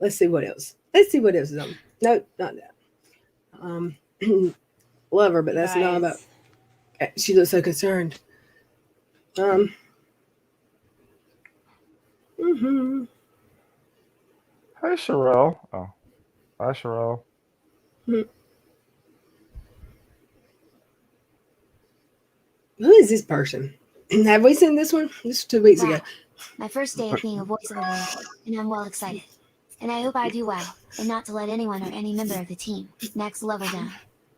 Let's see what else. Is on. No, not that. Love her, but that's not about. She looks so concerned. Mm-hmm. Hey, Sherelle. Oh, hi, Sherelle. Who is this person? Have we seen this one? This was 2 weeks ago. My first day of being a voice of the world, and I'm well excited. And I hope I do well, and not to let anyone or any member of the team next level down.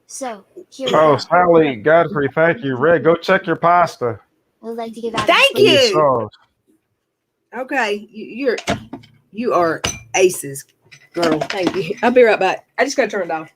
So, here we go. Sally Godfrey, thank you. Red, go check your pasta. I would like to give out. Thank you. Okay, you are aces, girl. Thank you. I'll be right back. I just got to turn it off.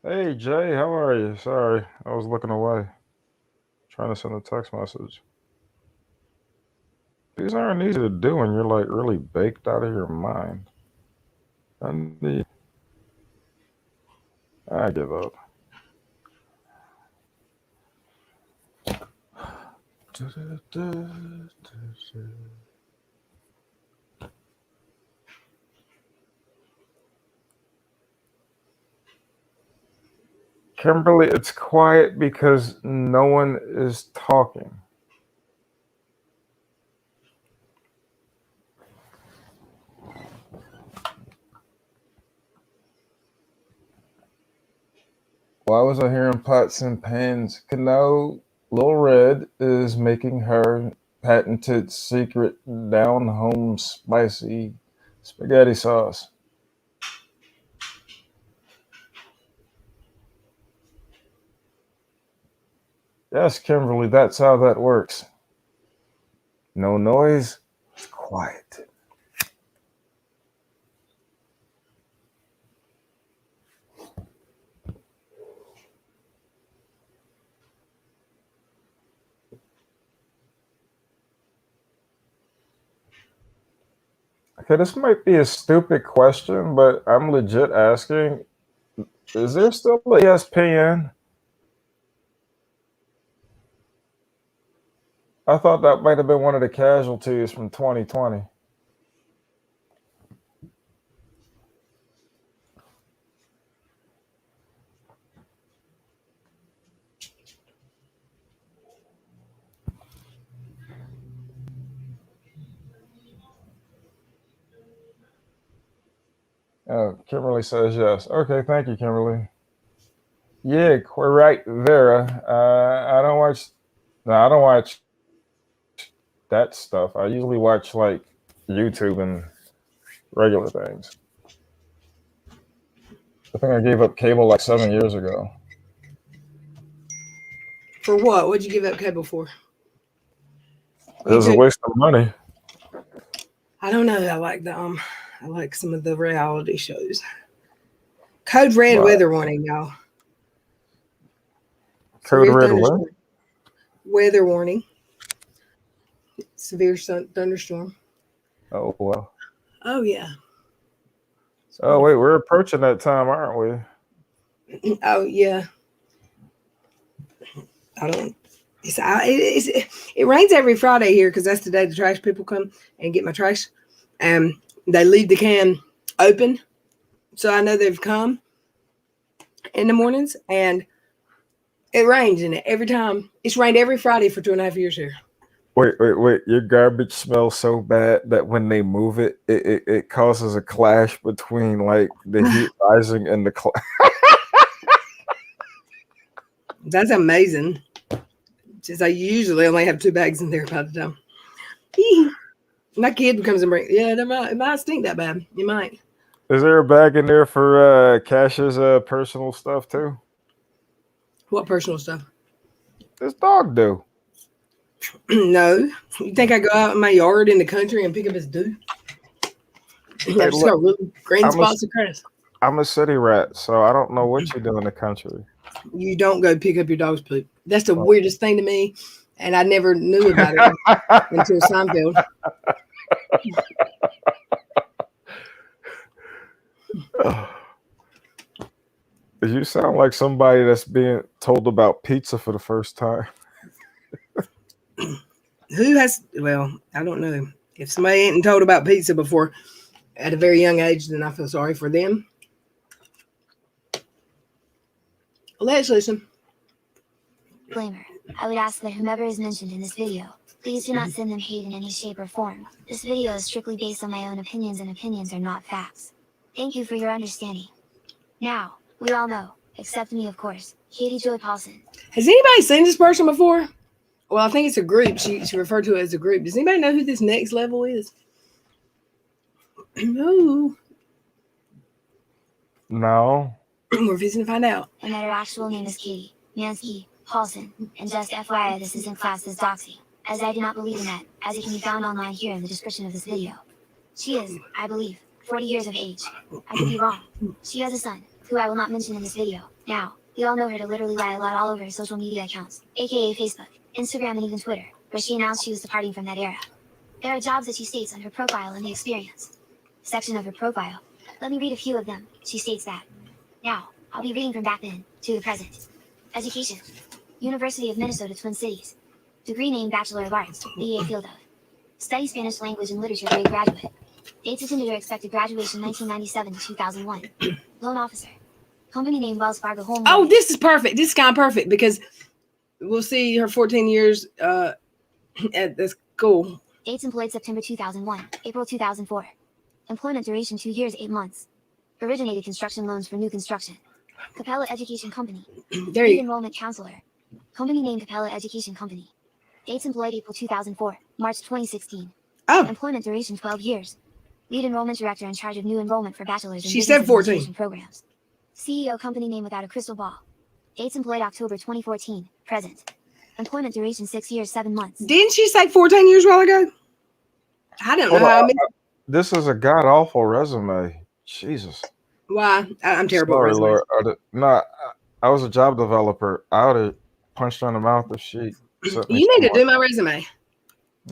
Hey, Jay, how are you? Sorry, I was looking away. Trying to send a text message. These aren't easy to do when you're like really baked out of your mind. I give up. Kimberly, it's quiet because no one is talking. Why was I hearing pots and pans? No, Lil Red is making her patented secret down home spicy spaghetti sauce. Yes, Kimberly, that's how that works. No noise, it's quiet. Okay, this might be a stupid question, but I'm legit asking, is there still a ESPN? I thought that might have been one of the casualties from 2020. Kimberly says yes. Okay, thank you, Kimberly. Yeah, we're right there. I don't watch. No, I don't watch that stuff. I usually watch like YouTube and regular things. I think I gave up cable like 7 years ago. For what? What'd you give up cable for? It was a waste of money. I don't know. I like some of the reality shows. Code Red Wow. weather warning, y'all. Code Severe Red thunderstorm. what? Weather warning. Severe thunderstorm. Oh well. Oh yeah. Oh wait, we're approaching that time, aren't we? Oh yeah. I don't. It rains every Friday here because that's the day the trash people come and get my trash. They leave the can open, so I know they've come in the mornings, and it rains in it every time. It's rained every Friday for 2.5 years here. Wait. Your garbage smells so bad that when they move it, it causes a clash between like the heat rising and the That's amazing. Since I usually only have 2 bags in there by the time. My kid comes and brings. Yeah, it might stink that bad. You might. Is there a bag in there for Cash's personal stuff too? What personal stuff? This dog do. No. You think I go out in my yard in the country and pick up his doo? Hey, I've just got really green spots of grass. I'm a city rat, so I don't know what you do in the country. You don't go pick up your dog's poop. That's the weirdest thing to me, and I never knew about it until Seinfeld. You sound like somebody that's being told about pizza for the first time. Who has? Well, I don't know. If somebody ain't told about pizza before at a very young age, then I feel sorry for them. Let's listen. Disclaimer. I would ask that whomever is mentioned in this video, please do not send them hate in any shape or form. This video is strictly based on my own opinions, and opinions are not facts. Thank you for your understanding. Now, we all know, except me of course, Katie Joy Paulson. Has anybody seen this person before? Well, I think it's a group. She referred to it as a group. Does anybody know who this next level is? No. No. We're fixing to find out. And that her actual name is Katie Mansky Paulson. And just FYI, this isn't classed as doxing, as I do not believe in that, as it can be found online here in the description of this video. She is, I believe, 40 years of age. I could be wrong. She has a son, who I will not mention in this video. Now, we all know her to literally lie a lot all over her social media accounts, aka Facebook, Instagram, and even Twitter, where she announced she was departing from that era. There are jobs that she states on her profile in the experience section of her profile. Let me read a few of them. She states that. Now, I'll be reading from back then to the present. Education. University of Minnesota, Twin Cities. Degree name Bachelor of Arts, BA field of. Study Spanish language and literature, grade graduate. Dates attended or expected graduation 1997 to 2001. Loan officer. Company name Wells Fargo Home. Oh, this is perfect. This is kind of perfect because we'll see her 14 years at the school. Dates employed September 2001, April 2004. Employment duration 2 years, 8 months. Originated construction loans for new construction. Capella Education Company. There you go. Enrollment counselor. Company name Capella Education Company. Dates employed April 2004, March 2016. Oh, Employment duration 12 years. Lead enrollment director in charge of new enrollment for bachelor's and she business said 14. administration programs. CEO company name without a crystal ball. Dates employed October 2014, present. Employment duration 6 years, 7 months. Didn't she say 14 years a while ago? I don't know how I missed. This is a god awful resume. Jesus. Why? I'm terrible. Sorry, at Lord. resumes. I was a job developer. I would have punched her in the mouth if she sent me You need to somewhere. do my resume.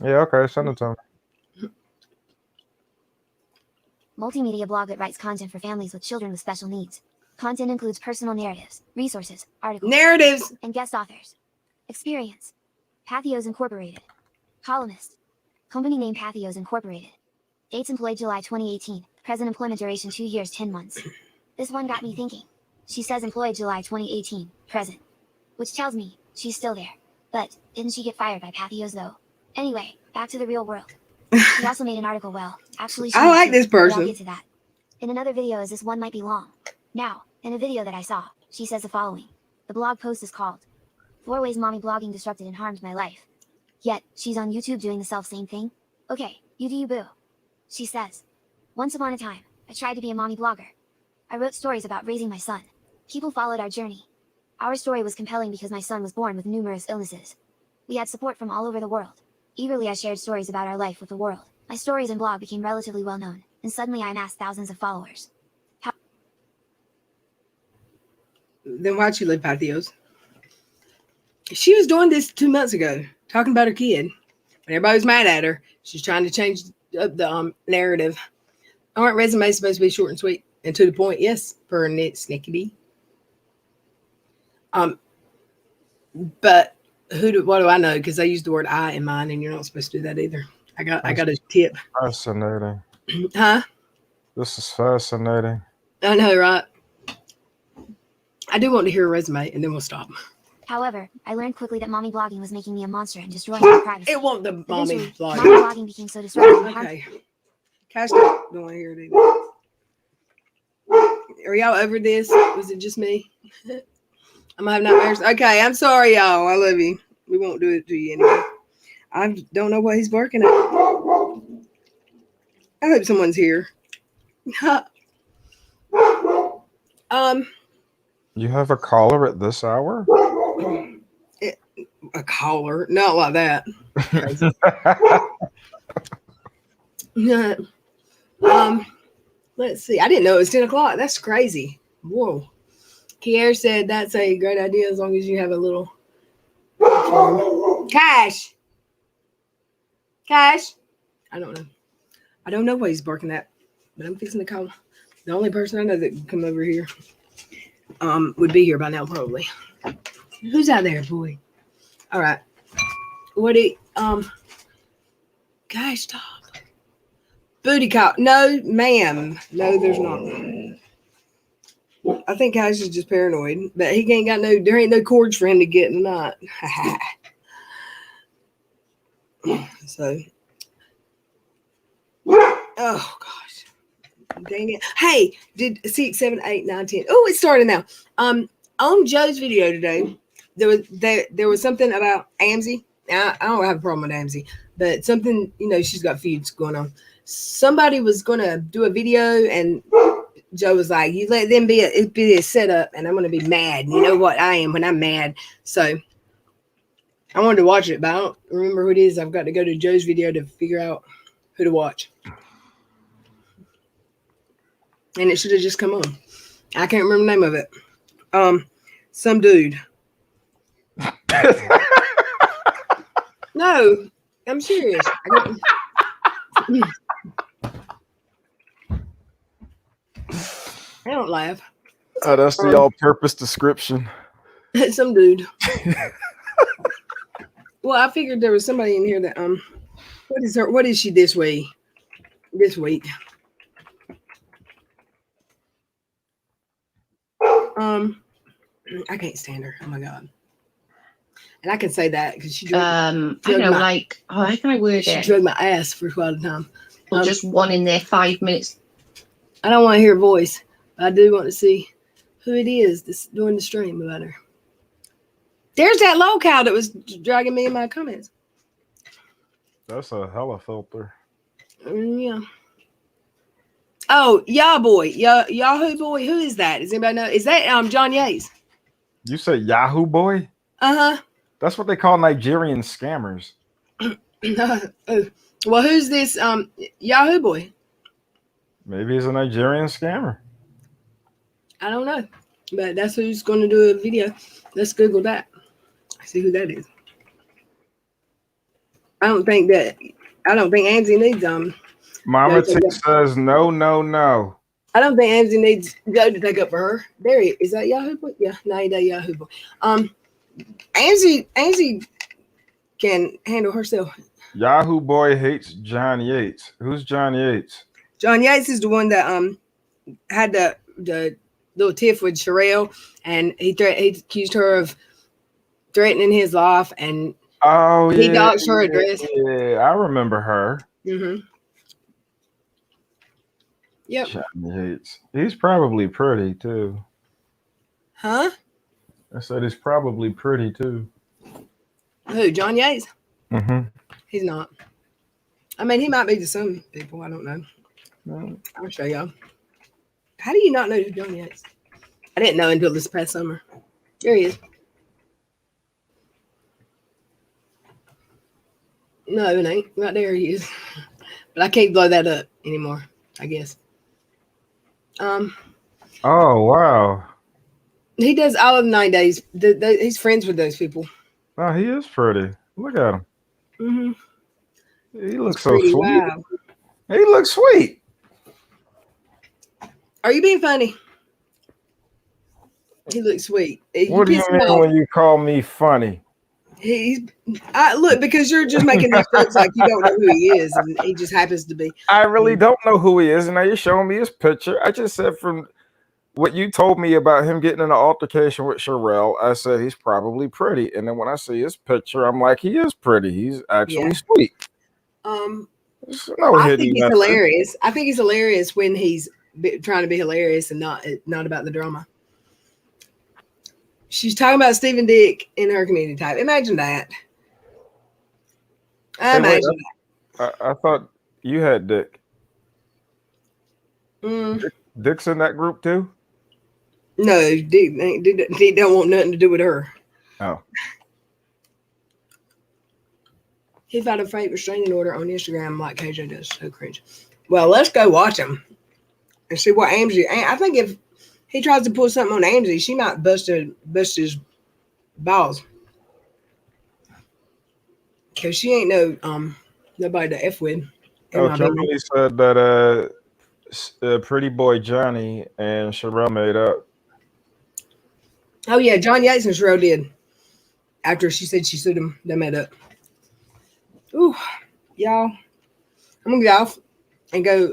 Yeah, okay, send it to me. Multimedia blog that writes content for families with children with special needs. Content includes personal narratives, resources, articles, Narratives. and guest authors. Experience. Pathios Incorporated. Columnist. Company name Pathios Incorporated. Dates employed July 2018. Present employment duration 2 years, 10 months. This one got me thinking. She says employed July 2018. Present. Which tells me she's still there. But didn't she get fired by Pathios though? Anyway, back to the real world. She also made an article. Well, actually, she I made like two, this but I'll person. get to that. in another video as this one might be long. Now, in a video that I saw, she says the following. The blog post is called 4 Ways Mommy Blogging Disrupted and Harmed My Life. Yet, she's on YouTube doing the self-same thing? Okay, you do you boo. She says, once upon a time, I tried to be a mommy blogger. I wrote stories about raising my son. People followed our journey. Our story was compelling because my son was born with numerous illnesses. We had support from all over the world. Eagerly I shared stories about our life with the world. My stories and blog became relatively well known, and suddenly I amassed thousands of followers. Then why'd she live Patheos? She was doing this 2 months ago, talking about her kid. And everybody was mad at her. She's trying to change up the narrative. Aren't resumes supposed to be short and sweet and to the point? Yes, per Snickety. But what do I know? Because I use the word I in mine, and you're not supposed to do that either. I got a tip. Fascinating. Huh? This is fascinating. I know, right? I do want to hear a resume, and then we'll stop. However, I learned quickly that mommy blogging was making me a monster and destroying my privacy. It won't the mommy Eventually, blog. mommy blogging became so disruptive and harmful. Okay. Cash don't want to hear it either. Are y'all over this? Was it just me? I'm gonna have nightmares. Okay, I'm sorry, y'all. I love you. We won't do it to you anyway. I don't know what he's barking at. I hope someone's here. You have a caller at this hour? A caller, not like that. Let's see. I didn't know it was 10 o'clock. That's crazy. Whoa. Kier said that's a great idea as long as you have a little Cash. I don't know. I don't know what he's barking at, but I'm fixing to call. The only person I know that can come over here would be here by now probably. Who's out there, boy? All right. Gosh, stop. Booty call. No, ma'am. No, there's not. I think Cash is just paranoid, but he ain't got there ain't no cords for him to get tonight. So, oh gosh, dang it! Hey, did 6, 7, 8, 9, 10? Oh, it's starting now. On Joe's video today, there was something about Amzie. Now, I don't have a problem with Amzie, but something, she's got feuds going on. Somebody was gonna do a video, and Joe was like, "You let them be a setup, and I'm gonna be mad." You know what I am when I'm mad. So I wanted to watch it, but I don't remember who it is. I've got to go to Joe's video to figure out who to watch. And it should have just come on. I can't remember the name of it. Some dude. No, I'm serious. I don't laugh. Oh, that's the all-purpose description. Some dude. Well, I figured there was somebody in here that what is she this week? I can't stand her. Oh my god. And I can say that because she I don't know, how can I word she it? drugged my ass for quite a time. Or just one in there 5 minutes. I don't want to hear a voice, but I do want to see who it is that's doing the stream about her. There's that low cow that was dragging me in my comments. That's a hella filter. Yeah. Oh, Yahoo boy. Who is that? Does anybody know? Is that John Yates? You say Yahoo boy? Uh-huh. That's what they call Nigerian scammers. Well, who's this Yahoo boy? Maybe he's a Nigerian scammer. I don't know. But that's who's going to do a video. Let's Google that. See who that is. I don't think Amzie needs Mama T says no. I don't think Amzie needs Joe to take up for her. There he is. That Yahoo boy? Yeah, no, he that Yahoo boy. Amzie can handle herself. Yahoo boy hates John Yates. Who's John Yates? John Yates is the one that had the little tiff with Sherelle, and he accused her of threatening his life, and he doxed her address. Yeah, I remember her. Mm-hmm. Yep. Johnny hates. He's probably pretty too. Huh? I said he's probably pretty too. Who? John Yates? Mm-hmm. He's not. I mean, he might be to some people. I don't know. I'll show y'all. How do you not know who John Yates? I didn't know until this past summer. There he is. No, it ain't. Right there he is. But I can't blow that up anymore, I guess. Oh wow. He does all of 9 days. He's friends with those people. Oh, he is pretty. Look at him. Mm-hmm. He looks so sweet. Wow. He looks sweet. Are you being funny? He looks sweet. What do you mean when you call me funny? Look, because you're just making these jokes like you don't know who he is, and he just happens to be. I really don't know who he is, and now you're showing me his picture. I just said from what you told me about him getting in an altercation with Sherelle, I said he's probably pretty. And then when I see his picture, I'm like, he is pretty. He's actually sweet. I think he's hilarious. I think he's hilarious when he's trying to be hilarious and not about the drama. She's talking about Stephen Dick in her community type. Imagine that. I thought you had Dick. Dick's in that group too? No, Dick don't want nothing to do with her. Oh. He filed a fake restraining order on Instagram like KJ does. So cringe. Well, let's go watch him and see what Amesy. I think if he tries to pull something on Amesy, she might bust his balls. Because she ain't nobody to F with. Kimberly said that Pretty Boy Johnny and Sherelle made up. Oh, yeah. John Yates and Sherelle did. After she said she sued him, they made up. Ooh, y'all. I'm going to get off and go,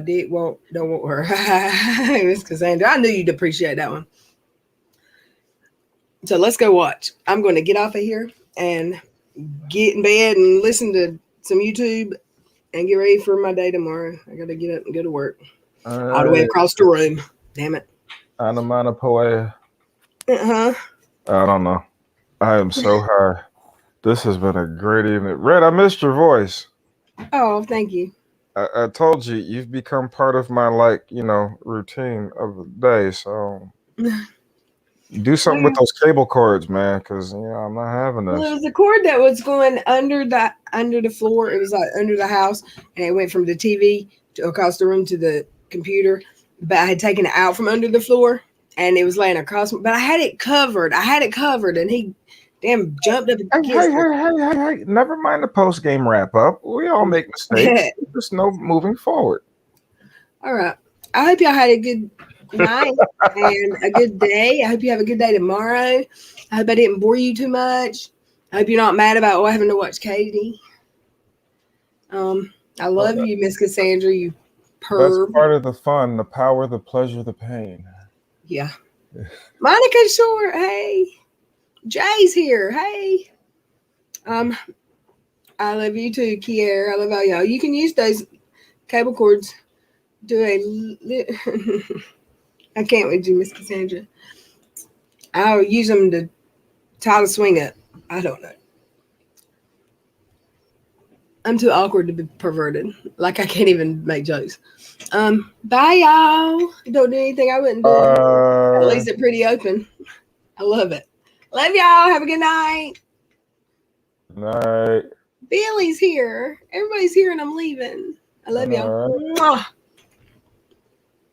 Dick don't want her. Miss Cassandra, I knew you'd appreciate that one. So let's go watch. I'm going to get off of here and get in bed and listen to some YouTube and get ready for my day tomorrow. I got to get up and go to work. All the way across the room. Damn it. Onomatopoeia. Uh-huh. I don't know. I am so high. This has been a great evening. Red, I missed your voice. Oh, thank you. I told you, you've become part of my, routine of the day. So do something with those cable cords, man, because, I'm not having this. Well, it was a cord that was going under the floor. It was like under the house, and it went from the TV across the room to the computer. But I had taken it out from under the floor, and it was laying across. But I had it covered. And he damn jumped up and kissed it. Hey, never mind the post-game wrap-up. We all make mistakes. Just know moving forward. All right. I hope y'all had a good night and a good day. I hope you have a good day tomorrow. I hope I didn't bore you too much. I hope you're not mad about having to watch Katie. I love you, Miss Cassandra, you perv. That's part of the fun, the power, the pleasure, the pain. Yeah. Monica Short, hey. Jay's here. Hey. I love you too, Kier. I love all y'all. You can use those cable cords. I can't with you, Miss Cassandra. I'll use them to tie the swing up. I don't know. I'm too awkward to be perverted. Like I can't even make jokes. Bye, y'all. Don't do anything I wouldn't do. At least it's pretty open. I love it. Love y'all. Have a good night. Night. Billy's here. Everybody's here and I'm leaving. I love y'all. Mwah.